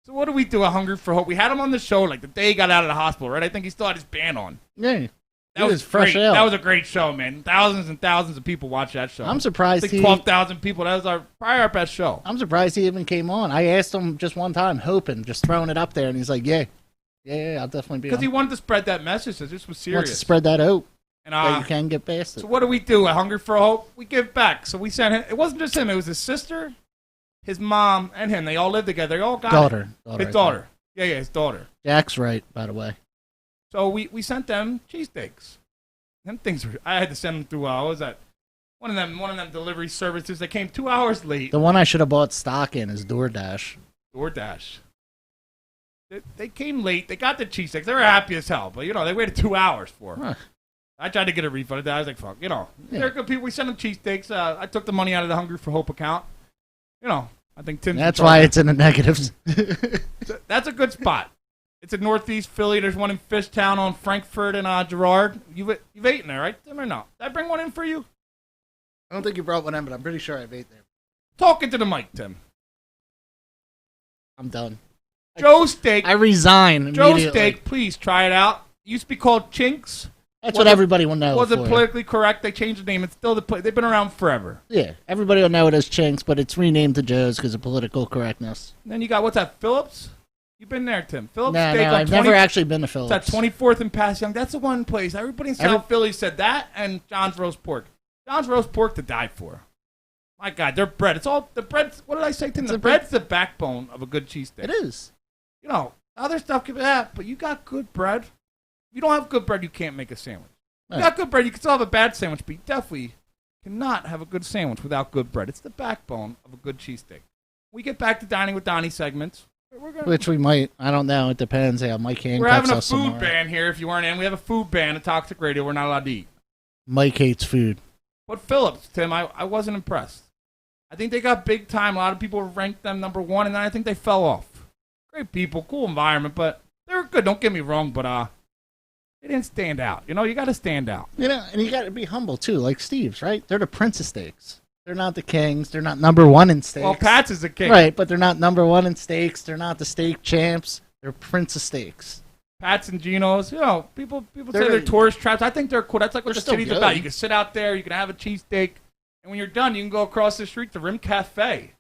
So what do we do at Hungry for Hope? We had him on the show like the day he got out of the hospital, right? I think he still had his band on. Yeah. That was fresh great. out. That was a great show, man. Thousands and thousands of people watched that show. I'm surprised I think 12,000 people. That was probably our best show. I'm surprised he even came on. I asked him just one time, hoping, just throwing it up there, and he's like, "Yeah, I'll definitely be." Because he wanted to spread that message that this was serious. Wants to spread that hope and that you can get past it. So what do we do at Hungry for Hope? We give back. So we sent him. It wasn't just him. It was his sister, his mom, and him. They all lived together. They all got his daughter. Yeah, his daughter. Jack's right, by the way. So we sent them cheesesteaks. Them things were. I had to send them through. What was that? One of them delivery services. They came 2 hours late. The one I should have bought stock in is DoorDash. They came late. They got the cheesesteaks. They were happy as hell, but they waited 2 hours for it. Huh. I tried to get a refund. I was like, fuck, They're good people. We sent them cheesesteaks. I took the money out of the Hungry for Hope account. I think Tim's. That's why it's in the negatives. That's a good spot. It's in Northeast Philly. There's one in Fishtown on Frankfurt and Girard. You've eaten there, right, Tim, or no? Did I bring one in for you? I don't think you brought one in, but I'm pretty sure I've ate there. Talk into the mic, Tim. I'm done. Joe's Steak. I resign immediately. Joe's Steak, please try it out. It used to be called Chinks. That's what everybody will know. Was it politically correct? They changed the name. It's still the place. They've been around forever. Yeah, everybody will know it as Chinks, but it's renamed to Joe's because of political correctness. And then you got, what's that, Phillips? You've been there, Tim. Phillips No, Steak on I've never actually been to Phillips. It's at 24th and Pass Young. That's the one place. Everybody in South Philly said that and John's Roast Pork. John's Roast Pork to die for. My God, their bread. It's all, the bread's, what did I say, Tim? The bread's the backbone of a good cheesesteak. It is. Other stuff can be that, but you got good bread. If you don't have good bread, you can't make a sandwich. You got good bread, you can still have a bad sandwich, but you definitely cannot have a good sandwich without good bread. It's the backbone of a good cheesesteak. We get back to Dining with Donnie segments. Which we might. I don't know. It depends. Yeah, Mike We're having a food ban here if you weren't in. We have a food ban at Toxic Radio. We're not allowed to eat. Mike hates food. But Phillips, Tim, I wasn't impressed. I think they got big time. A lot of people ranked them number 1, and then I think they fell off. Great people, cool environment, but they were good. Don't get me wrong, but they didn't stand out. You got to stand out. And you got to be humble, too, like Steve's, right? They're the Prince of Steaks. They're not the kings. They're not number 1 in steaks. Well, Pat's is the king. Right, but they're not number 1 in steaks. They're not the steak champs. They're Prince of Steaks. Pat's and Geno's, people say they're tourist traps. I think they're cool. That's like what the city's good. about. You can sit out there, you can have a cheesesteak, and when you're done, you can go across the street to Rim Cafe.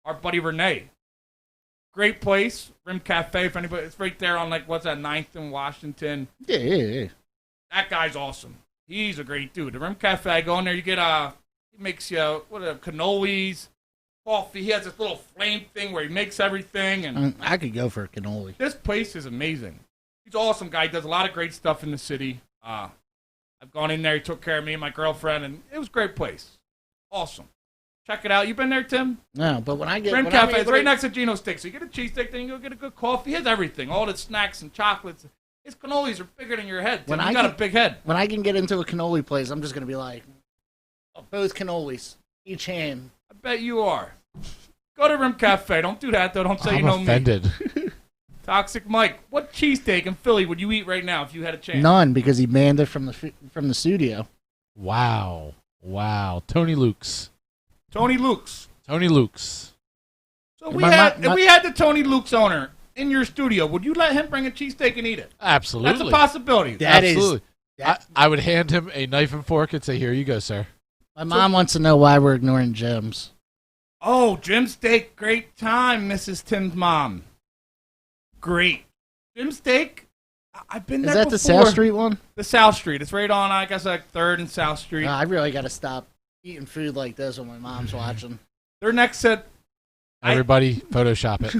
Our buddy Renee. Great place, Rim Cafe. If anybody, it's right there on 9th and Washington. Yeah. That guy's awesome. He's a great dude. The Rim Cafe, I go in there, you get he makes you cannolis, coffee. He has this little flame thing where he makes everything, and I could go for a cannoli. This place is amazing. He's an awesome guy. He does a lot of great stuff in the city. I've gone in there. He took care of me and my girlfriend, and it was a great place. Awesome. Check it out. You been there, Tim? No, but when I get... Rim Cafe. It's right next to Geno's Steak. So you get a cheesesteak, then you go get a good coffee. He has everything. All the snacks and chocolates. His cannolis are bigger than your head, Tim. You got a big head. When I can get into a cannoli place, I'm just going to be like, both cannolis, each hand. I bet you are. Go to Rim Cafe. Don't do that, though. Don't say you know offended. me. Toxic Mike, what cheesesteak in Philly would you eat right now if you had a chance? None, because he banned it from the studio. Wow. Tony Luke's. Tony Luke's. Tony Luke's. So we had the Tony Luke's owner in your studio, would you let him bring a cheesesteak and eat it? Absolutely. That's a possibility. Absolutely. I would hand him a knife and fork and say, "Here you go, sir." My mom wants to know why we're ignoring Jim's. Oh, Jim's Steak, great time, Mrs. Tim's mom. Great. Jim's Steak, I've been there before. Is that the South Street one? The South Street. It's right on, I guess, like 3rd and South Street. I really got to stop eating food like this when my mom's watching. They're next to... Everybody Photoshop it.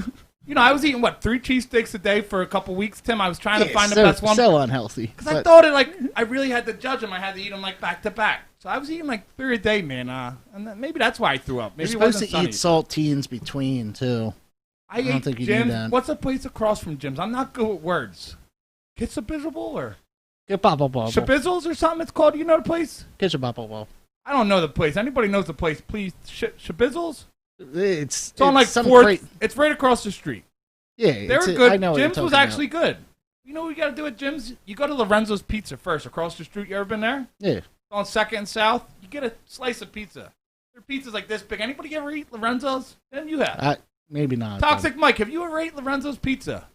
You know, I was eating, 3 cheesesteaks a day for a couple weeks, Tim. I was trying to find the best one. So unhealthy. Because I thought I really had to judge them. I had to eat them, back to back. So I was eating, 3 a day, man. And maybe that's why I threw up. Maybe You're supposed to eat saltines between, too. I don't think you do that. What's a place across from Jim's? I'm not good with words. Kitsabizzle or? Shabizzles or something it's called. Do you know the place? Kitsabizzle. I don't know the place. Anybody knows the place, please. Shabizzles? It's on 4th. It's right across the street. Yeah, they were good. I know Jim's was actually good. You know what you got to do at Jim's? You go to Lorenzo's Pizza first, across the street. You ever been there? Yeah. It's on 2nd and South. You get a slice of pizza. Their pizza's like this big. Anybody ever eat Lorenzo's? Then you have. Maybe not. Toxic Mike, have you ever ate Lorenzo's Pizza?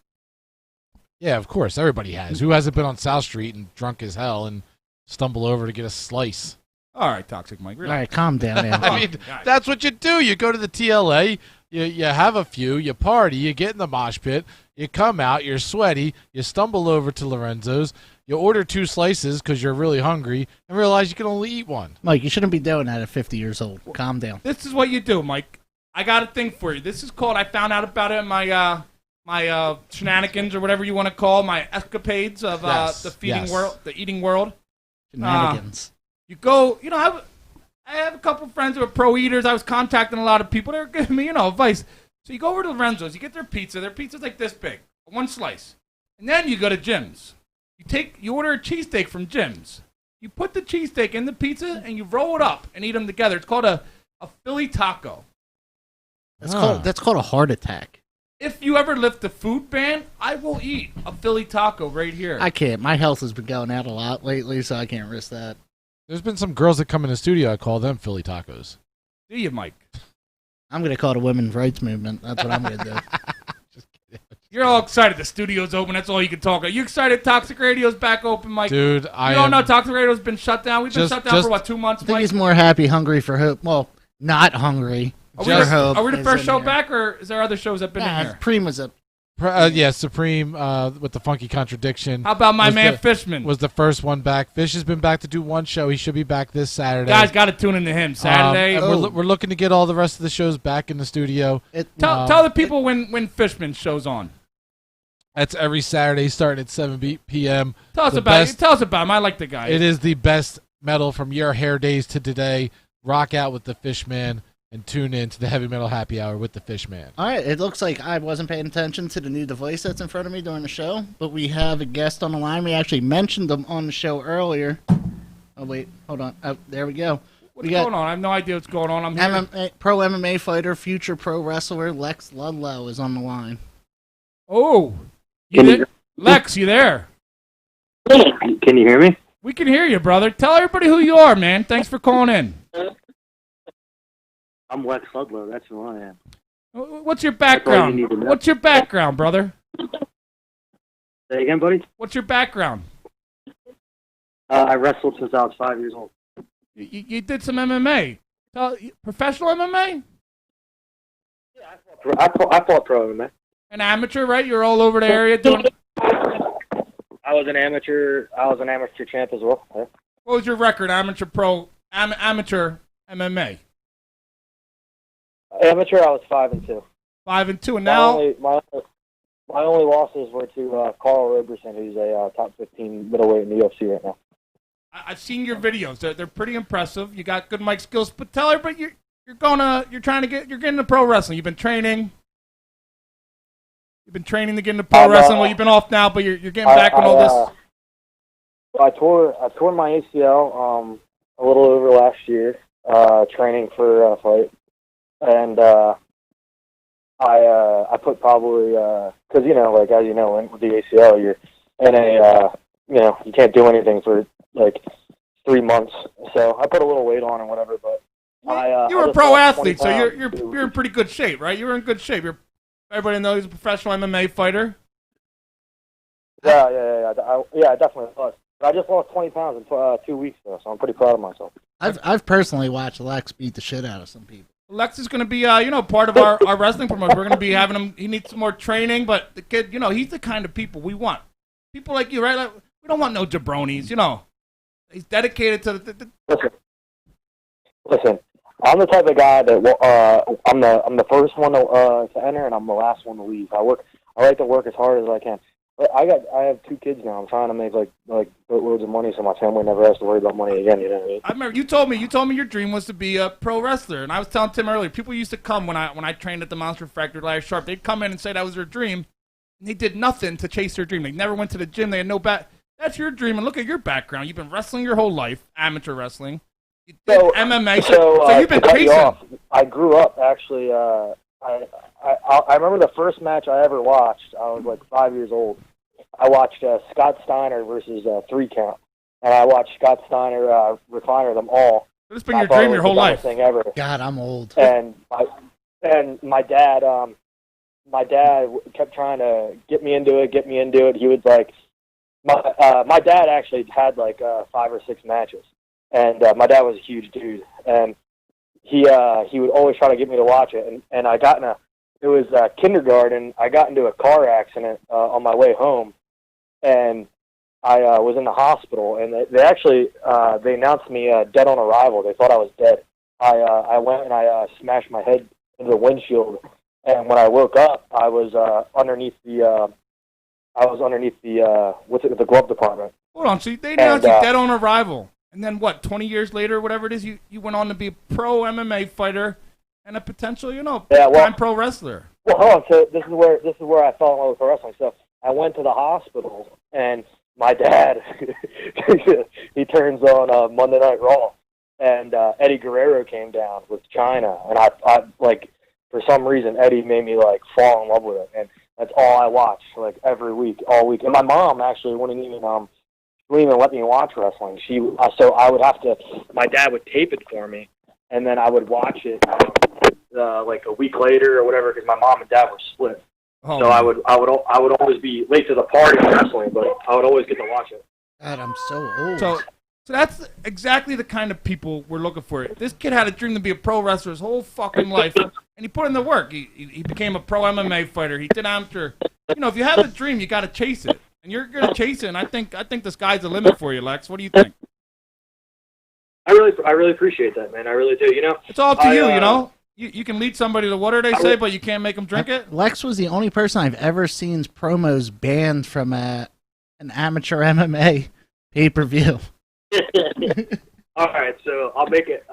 Yeah, of course. Everybody has. Who hasn't been on South Street and drunk as hell and stumble over to get a slice? All right, Toxic Mike. All right, calm down, man. I mean, that's what you do. You go to the TLA, you have a few, you party, you get in the mosh pit, you come out, you're sweaty, you stumble over to Lorenzo's, you order 2 slices because you're really hungry, and realize you can only eat 1. Mike, you shouldn't be doing that at 50 years old. Calm down. This is what you do, Mike. I got a thing for you. This is called, I found out about it in my my shenanigans or whatever you want to call my escapades of the feeding world, the eating world. Shenanigans. You go, I have a couple friends who are pro eaters. I was contacting a lot of people. They were giving me, advice. So you go over to Lorenzo's, you get their pizza. Their pizza's like this big, 1 slice. And then you go to Jim's. You order a cheesesteak from Jim's. You put the cheesesteak in the pizza and you roll it up and eat them together. It's called a Philly taco. That's called a heart attack. If you ever lift the food ban, I will eat a Philly taco right here. I can't. My health has been going out a lot lately, so I can't risk that. There's been some girls that come in the studio. I call them Philly tacos. Do you, Mike? I'm going to call it a women's rights movement. That's what I'm going to do. Just kidding. You're all excited. The studio's open. That's all you can talk about. You excited Toxic Radio's back open, Mike? Dude, You don't know Toxic Radio's been shut down? We've been shut down for, 2 months, I think Mike? he's more happy, hungry for hope. Well, not hungry. Are we the first show back, or is there other shows that have been in here? Supreme was Supreme with the funky contradiction. How about my man Fishman? Was the first one back. Fish has been back to do 1 show. He should be back this Saturday. Guys, got to tune into him Saturday. We're looking to get all the rest of the shows back in the studio. Tell the people when Fishman shows on. That's every Saturday starting at 7 p.m. Tell us about him. I like the guy. It is the best metal from your hair days to today. Rock out with the Fishman. And tune in to the Heavy Metal Happy Hour with the Fishman. All right, it looks like I wasn't paying attention to the new device that's in front of me during the show, but we have a guest on the line. We actually mentioned them on the show earlier. Oh, wait, hold on. Oh, there we go. What's going on? I have no idea what's going on. I'm here. Pro MMA fighter, future pro wrestler Lex Ludlow is on the line. Oh, Lex, you there? Can you hear me? We can hear you, brother. Tell everybody who you are, man. Thanks for calling in. I'm Lex Ludlow. That's who I am. What's your background? What's your background, brother? Say again, buddy? What's your background? I wrestled since I was 5 years old. You did some MMA. Professional MMA? Yeah, I fought pro MMA. An amateur, right? You're all over the area doing... I was an amateur champ as well. Yeah. What was your record? Amateur MMA? Amateur, I was 5-2. 5-2, and now my only losses were to Carl Roberson, who's a top 15 middleweight in the UFC right now. I've seen your videos; they're pretty impressive. You got good mic skills, but tell everybody you're getting into pro wrestling. You've been training to get into pro wrestling. Well, you've been off now, but you're getting back on all this. I tore my ACL a little over last year, training for a fight. And I put probably because as you know, with the ACL, you're in a you can't do anything for like 3 months. So I put a little weight on and whatever. But you were a pro athlete, so you're in pretty good shape, right? You were in good shape. You're Everybody knows he's a professional MMA fighter. Yeah. I definitely was. But I just lost 20 pounds in 2 weeks though, so I'm pretty proud of myself. I've personally watched Lex beat the shit out of some people. Lex is going to be, part of our wrestling promotion. We're going to be having him. He needs some more training, but the kid, he's the kind of people we want. People like you, right? Like, we don't want no jabronis, He's dedicated to the Listen, I'm the type of guy that I'm the first one to enter, and I'm the last one to leave. I like to work as hard as I can. But I have 2 kids now. I'm trying to make like boatloads of money, so my family never has to worry about money again. You know what I mean? I remember you told me your dream was to be a pro wrestler, and I was telling Tim earlier. People used to come when I trained at the Monster Factory last Sharp. They'd come in and say that was their dream, and they did nothing to chase their dream. They never went to the gym. They had no back. That's your dream, and look at your background. You've been wrestling your whole life, amateur wrestling. You did MMA, so you've been chasing. I grew up actually. I remember the first match I ever watched. I was like 5 years old. I watched Scott Steiner versus 3 Count, and I watched Scott Steiner refiner them all. It's been your dream your whole life. Thing ever. God, I'm old. And my dad kept trying to get me into it. He was like, my dad actually had like 5 or 6 matches, and my dad was a huge dude, and he would always try to get me to watch it, and I got it was kindergarten. I got into a car accident on my way home, and I was in the hospital, and they actually they announced me dead on arrival. They thought I was dead. I went and I smashed my head into the windshield, and when I woke up, I was underneath the the glove department. Hold on, so they announced you dead on arrival, and then what? 20 years later, whatever it is, you went on to be a pro MMA fighter and a potential, prime pro wrestler. Well, hold on. So this is where I fell in love with pro wrestling. So I went to the hospital, and my dad he turns on Monday Night Raw, and Eddie Guerrero came down with China, and I like for some reason Eddie made me like fall in love with it, and that's all I watched like every week, all week. And my mom actually wouldn't even let me watch wrestling. So I would have to. My dad would tape it for me, and then I would watch it like a week later or whatever, because my mom and dad were split. Oh, so man. I would always be late to the party in wrestling, but I would always get to watch it. God, I'm so old. So that's exactly the kind of people we're looking for. This kid had a dream to be a pro wrestler his whole fucking life, and he put in the work. He became a pro MMA fighter. He did amateur. If you have a dream, you got to chase it, and you're gonna chase it. And I think the sky's the limit for you, Lex. What do you think? I really appreciate that, man. I really do. It's all up to you. You can lead somebody to water, they say, but you can't make them drink it. Lex was the only person I've ever seen's promos banned from an amateur MMA pay-per-view. All right, so I'll make it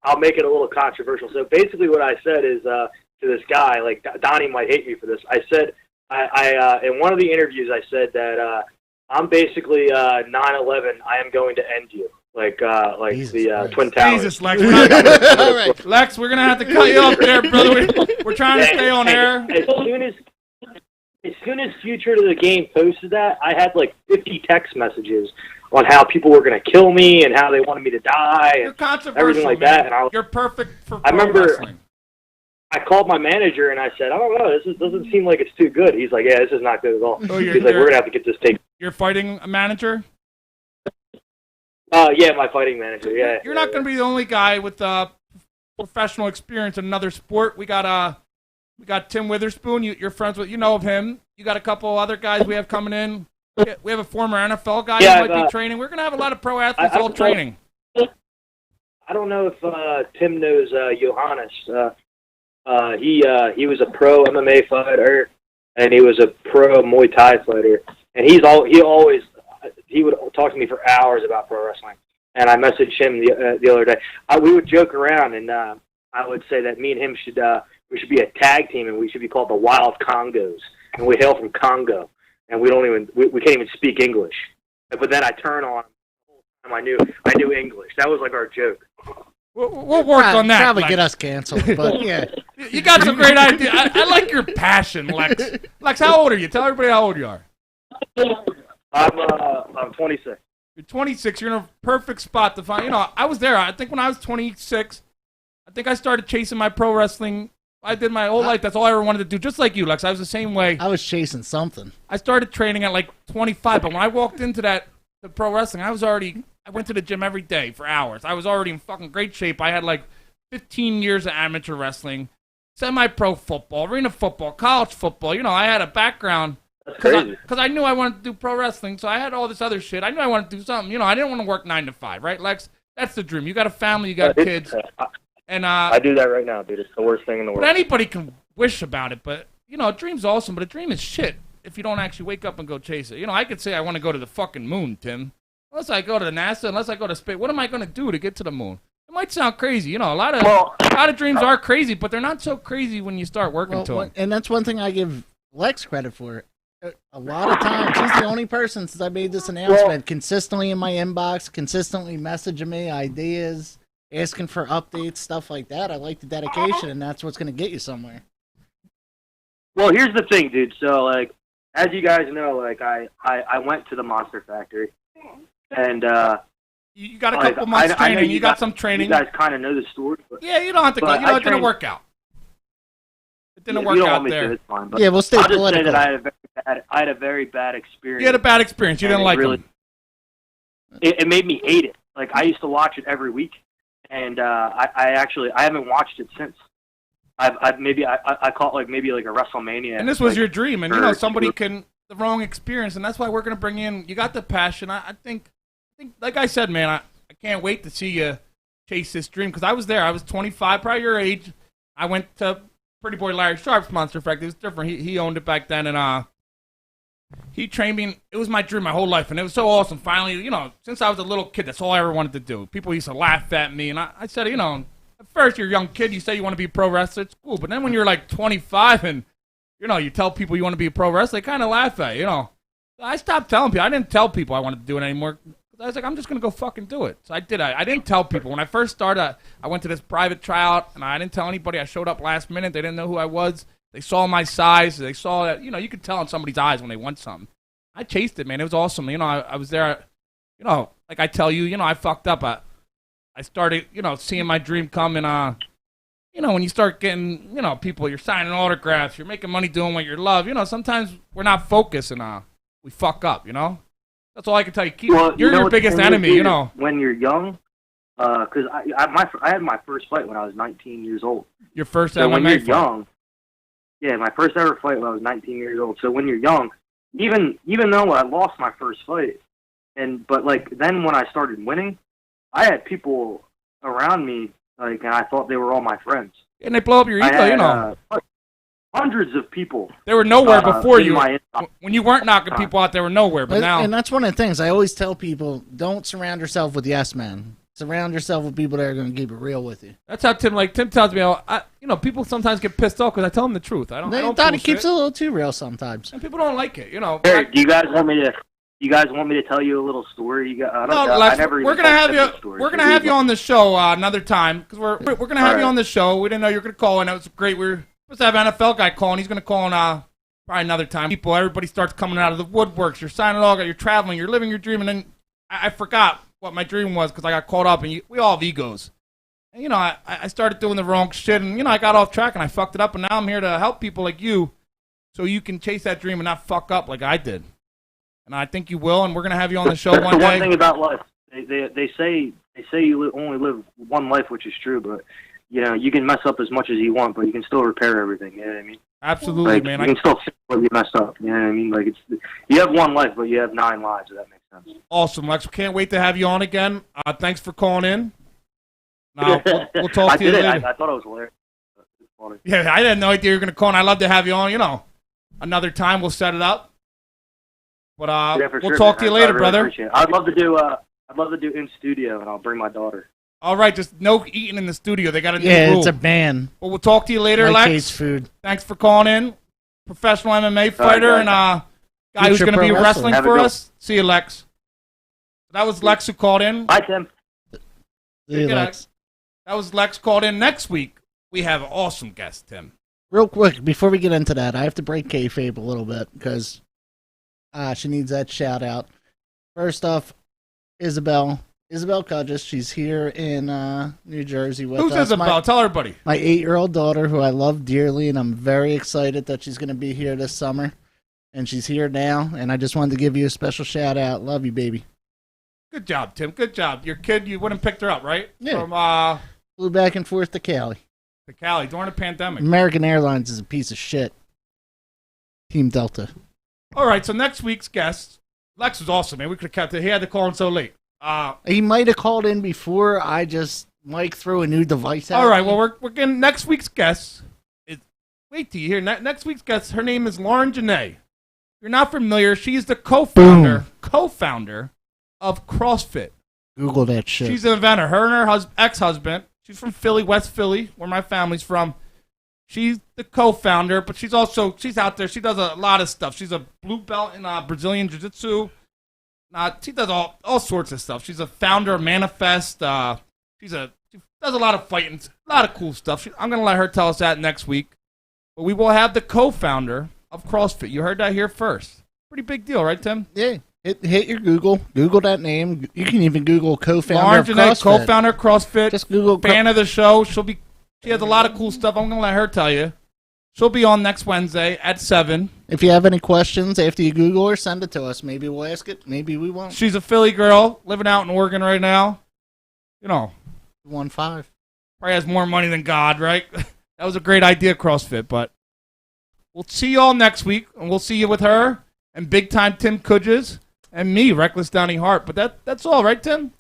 a little controversial. So basically, what I said is to this guy, like Donnie might hate me for this. I said I in one of the interviews I said that I'm basically 9/11. I am going to end you. Like Jesus the Twin Towers. Jesus, Lex. All right, Lex, we're gonna have to cut you off there, brother. We're trying to stay on air. As soon as Future to the Game posted that, I had like 50 text messages on how people were gonna kill me and how they wanted me to die and everything like that. And you're perfect for I remember wrestling. I called my manager and I said, I don't know, this doesn't seem like it's too good. He's like, yeah, this is not good at all. He's like, we're gonna have to get this taken. You're fighting a manager? Yeah, my fighting manager. Yeah, you're not going to be the only guy with professional experience in another sport. We got Tim Witherspoon. You're friends with, of him. You got a couple other guys we have coming in. We have a former NFL guy who might be training. We're going to have a lot of pro athletes all training. I don't know if Tim knows Johannes. He was a pro MMA fighter and he was a pro Muay Thai fighter, and he would talk to me for hours about pro wrestling. And I messaged him the other day. We would joke around, and I would say that me and him should be a tag team, and we should be called the Wild Congos. And we hail from Congo, and we can't even speak English. But then I turn on him the whole time I knew English. That was like our joke. We'll work on that. Probably get us canceled, but yeah. You got some great ideas. I like your passion, Lex. Lex, how old are you? Tell everybody how old you are. I'm 26. You're 26. You're in a perfect spot to find. I was there. I think when I was 26, I think I started chasing my pro wrestling I did my whole life. That's all I ever wanted to do. Just like you, Lex. I was the same way. I was chasing something. I started training at like 25, but when I walked into the pro wrestling, I went to the gym every day for hours. I was already in fucking great shape. I had like 15 years of amateur wrestling, semi-pro football, arena football, college football. You know, I had a background because I knew I wanted to do pro wrestling, so I had all this other shit. I knew I wanted to do something. You know, I didn't want to work 9 to 5, right, Lex? That's the dream. You got a family, you got kids. And I do that right now, dude. It's the worst thing in the world. But anybody can wish about it. But, you know, a dream's awesome, but a dream is shit if you don't actually wake up and go chase it. You know, I could say I want to go to the fucking moon, Tim. Unless I go to NASA, unless I go to space, what am I going to do to get to the moon? It might sound crazy. You know, a lot of dreams are crazy, but they're not so crazy when you start working to them. And that's one thing I give Lex credit for. A lot of times, he's the only person since I made this announcement consistently in my inbox, consistently messaging me ideas, asking for updates, stuff like that. I like the dedication, and that's what's going to get you somewhere. Well, here's the thing, dude. So, like, as you guys know, like, I went to the Monster Factory, and you got a couple months training. You got some training. You guys kind of know the story. But, yeah, you don't have to go. You know, it didn't work out. It didn't work out there. It's fine, but yeah, we'll stay political. I'll just say that I had a very bad experience. You had a bad experience. You didn't like it. It made me hate it. Like, I used to watch it every week, and I haven't watched it since. I call it like maybe like a WrestleMania. And this was your dream, and you know somebody can the wrong experience, and that's why we're gonna bring in. You got the passion. I think like I said, man, I can't wait to see you chase this dream because I was there. I was 25, probably your age. I went to Pretty Boy Larry Sharp's Monster Factory. It was different. He owned it back then, and he trained me. It was my dream my whole life, and it was so awesome. Finally, you know, since I was a little kid, that's all I ever wanted to do. People used to laugh at me, and I said, you know, at first you're a young kid, you say you want to be a pro wrestler, it's cool. But then when you're like 25 and, you know, you tell people you want to be a pro wrestler, they kind of laugh at you, you know. I stopped telling people. I didn't tell people I wanted to do it anymore. I was like, I'm just going to go fucking do it. So I did. I didn't tell people. When I first started, I went to this private tryout, and I didn't tell anybody. I showed up last minute. They didn't know who I was. They saw my size. They saw that, you know, you could tell in somebody's eyes when they want something. I chased it, man. It was awesome. You know, I was there. You know, like I tell you, you know, I fucked up. I started, you know, seeing my dream come, and, you know, when you start getting, you know, people, you're signing autographs, you're making money doing what you love, you know, sometimes we're not focused, and we fuck up, you know? That's all I can tell you. You're your biggest enemy, you know. When you're young, because I had my first fight when I was 19 years old. Your first so MMA when you're fight? Young, yeah, my first ever fight when I was 19 years old. So when you're young, even though I lost my first fight, but like then when I started winning, I had people around me, like, and I thought they were all my friends. And they blow up your ego, you know. Hundreds of people. They were nowhere before you. When you weren't knocking people out, they were nowhere. But now, and that's one of the things I always tell people: don't surround yourself with yes men. Surround yourself with people that are going to keep it real with you. That's how Tim tells me. You know, people sometimes get pissed off because I tell them the truth. I don't. Donnie keeps it a little too real sometimes, and people don't like it. You know. Hey, do you guys want me to? You guys want me to tell you a little story? We're gonna have you. We're gonna have you on the show another time because we're gonna have you on the show. We didn't know you were gonna call, and it was great. We're supposed to have an NFL guy calling. He's gonna call in probably another time. Everybody starts coming out of the woodworks. You're signing all. You're traveling. You're living your dream, and then I forgot what my dream was because I got caught up, and we all have egos. And, you know, I started doing the wrong shit, and, you know, I got off track, and I fucked it up, and now I'm here to help people like you so you can chase that dream and not fuck up like I did. And I think you will, and we're going to have you on the show one day. One thing about life, they say you only live one life, which is true, but, you know, you can mess up as much as you want, but you can still repair everything, you know what I mean? Absolutely, like, man. You can still fix what you messed up, you know what I mean? Like, you have one life, but you have 9 lives, if that makes sense. Awesome, Lex. Can't wait to have you on again. Thanks for calling in. We'll talk to you later. I thought it was hilarious. Funny. Yeah, I had no idea you were going to call, and I'd love to have you on. You know, another time we'll set it up. But we'll talk to you later, brother. I'd love to do in studio, and I'll bring my daughter. All right, just no eating in the studio. They got a new rule. Yeah, it's a ban. But we'll talk to you later, Like Lex. food. Thanks for calling in. Professional MMA fighter and guy who's going to be wrestling for us. See you, Lex. That was Lex who called in. Hi, Tim. See you, Lex. That was Lex called in. Next week, we have an awesome guest, Tim. Real quick, before we get into that, I have to break kayfabe a little bit because she needs that shout out. First off, Isabel, Isabel Cudges. She's here in New Jersey with Who's us. Isabel? Tell everybody. My 8-year-old daughter, who I love dearly, and I'm very excited that she's going to be here this summer. And she's here now, and I just wanted to give you a special shout out. Love you, baby. Good job, Tim. Good job. Your kid, you went and picked her up, right? Yeah. From Flew back and forth to Cali. to Cali during the pandemic. American Airlines is a piece of shit. Team Delta. All right, so next week's guest, Lex was awesome, man. We could have kept it. He had to call in so late. He might have called in before. Mike threw a new device out. All right, well, we're getting next week's guest. Wait till you hear next week's guest. Her name is Lauren Janae. If you're not familiar, she's the co-founder of CrossFit. Google that shit. She's an inventor. Her and her ex-husband. She's from Philly, West Philly, where my family's from. She's the co-founder, but she's out there. She does a lot of stuff. She's a blue belt in Brazilian Jiu-Jitsu. She does all sorts of stuff. She's a founder of Manifest. She does a lot of fighting, a lot of cool stuff. I'm going to let her tell us that next week. But we will have the co-founder of CrossFit. You heard that here first. Pretty big deal, right, Tim? Yeah. Hit your Google. Google that name. You can even Google co-founder Lauren of Janae, CrossFit. co-founder of CrossFit. Just Google. Fan of the show. She has a lot of cool stuff. I'm going to let her tell you. She'll be on next Wednesday at 7. If you have any questions after you Google her, send it to us. Maybe we'll ask it. Maybe we won't. She's a Philly girl living out in Oregon right now. 1-5. Probably has more money than God, right? That was a great idea, CrossFit, but we'll see you all next week, and we'll see you with her and Big Time Tim Cudges and me, Reckless Donnie Hart. But that's all, right, Tim?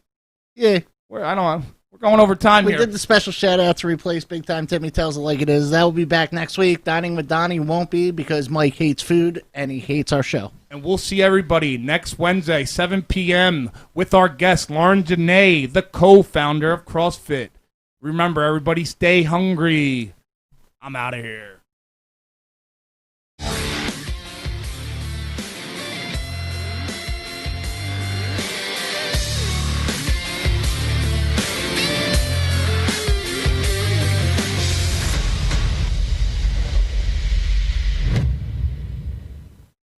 Yeah. I don't know. We're going over time We here. did the special shout out to replace Big Time Timmy Tells It Like It Is. That will be back next week. Dining with Donnie won't be because Mike hates food and he hates our show. And we'll see everybody next Wednesday, 7 p.m., with our guest, Lauren Janae, the co-founder of CrossFit. Remember, everybody, stay hungry. I'm out of here.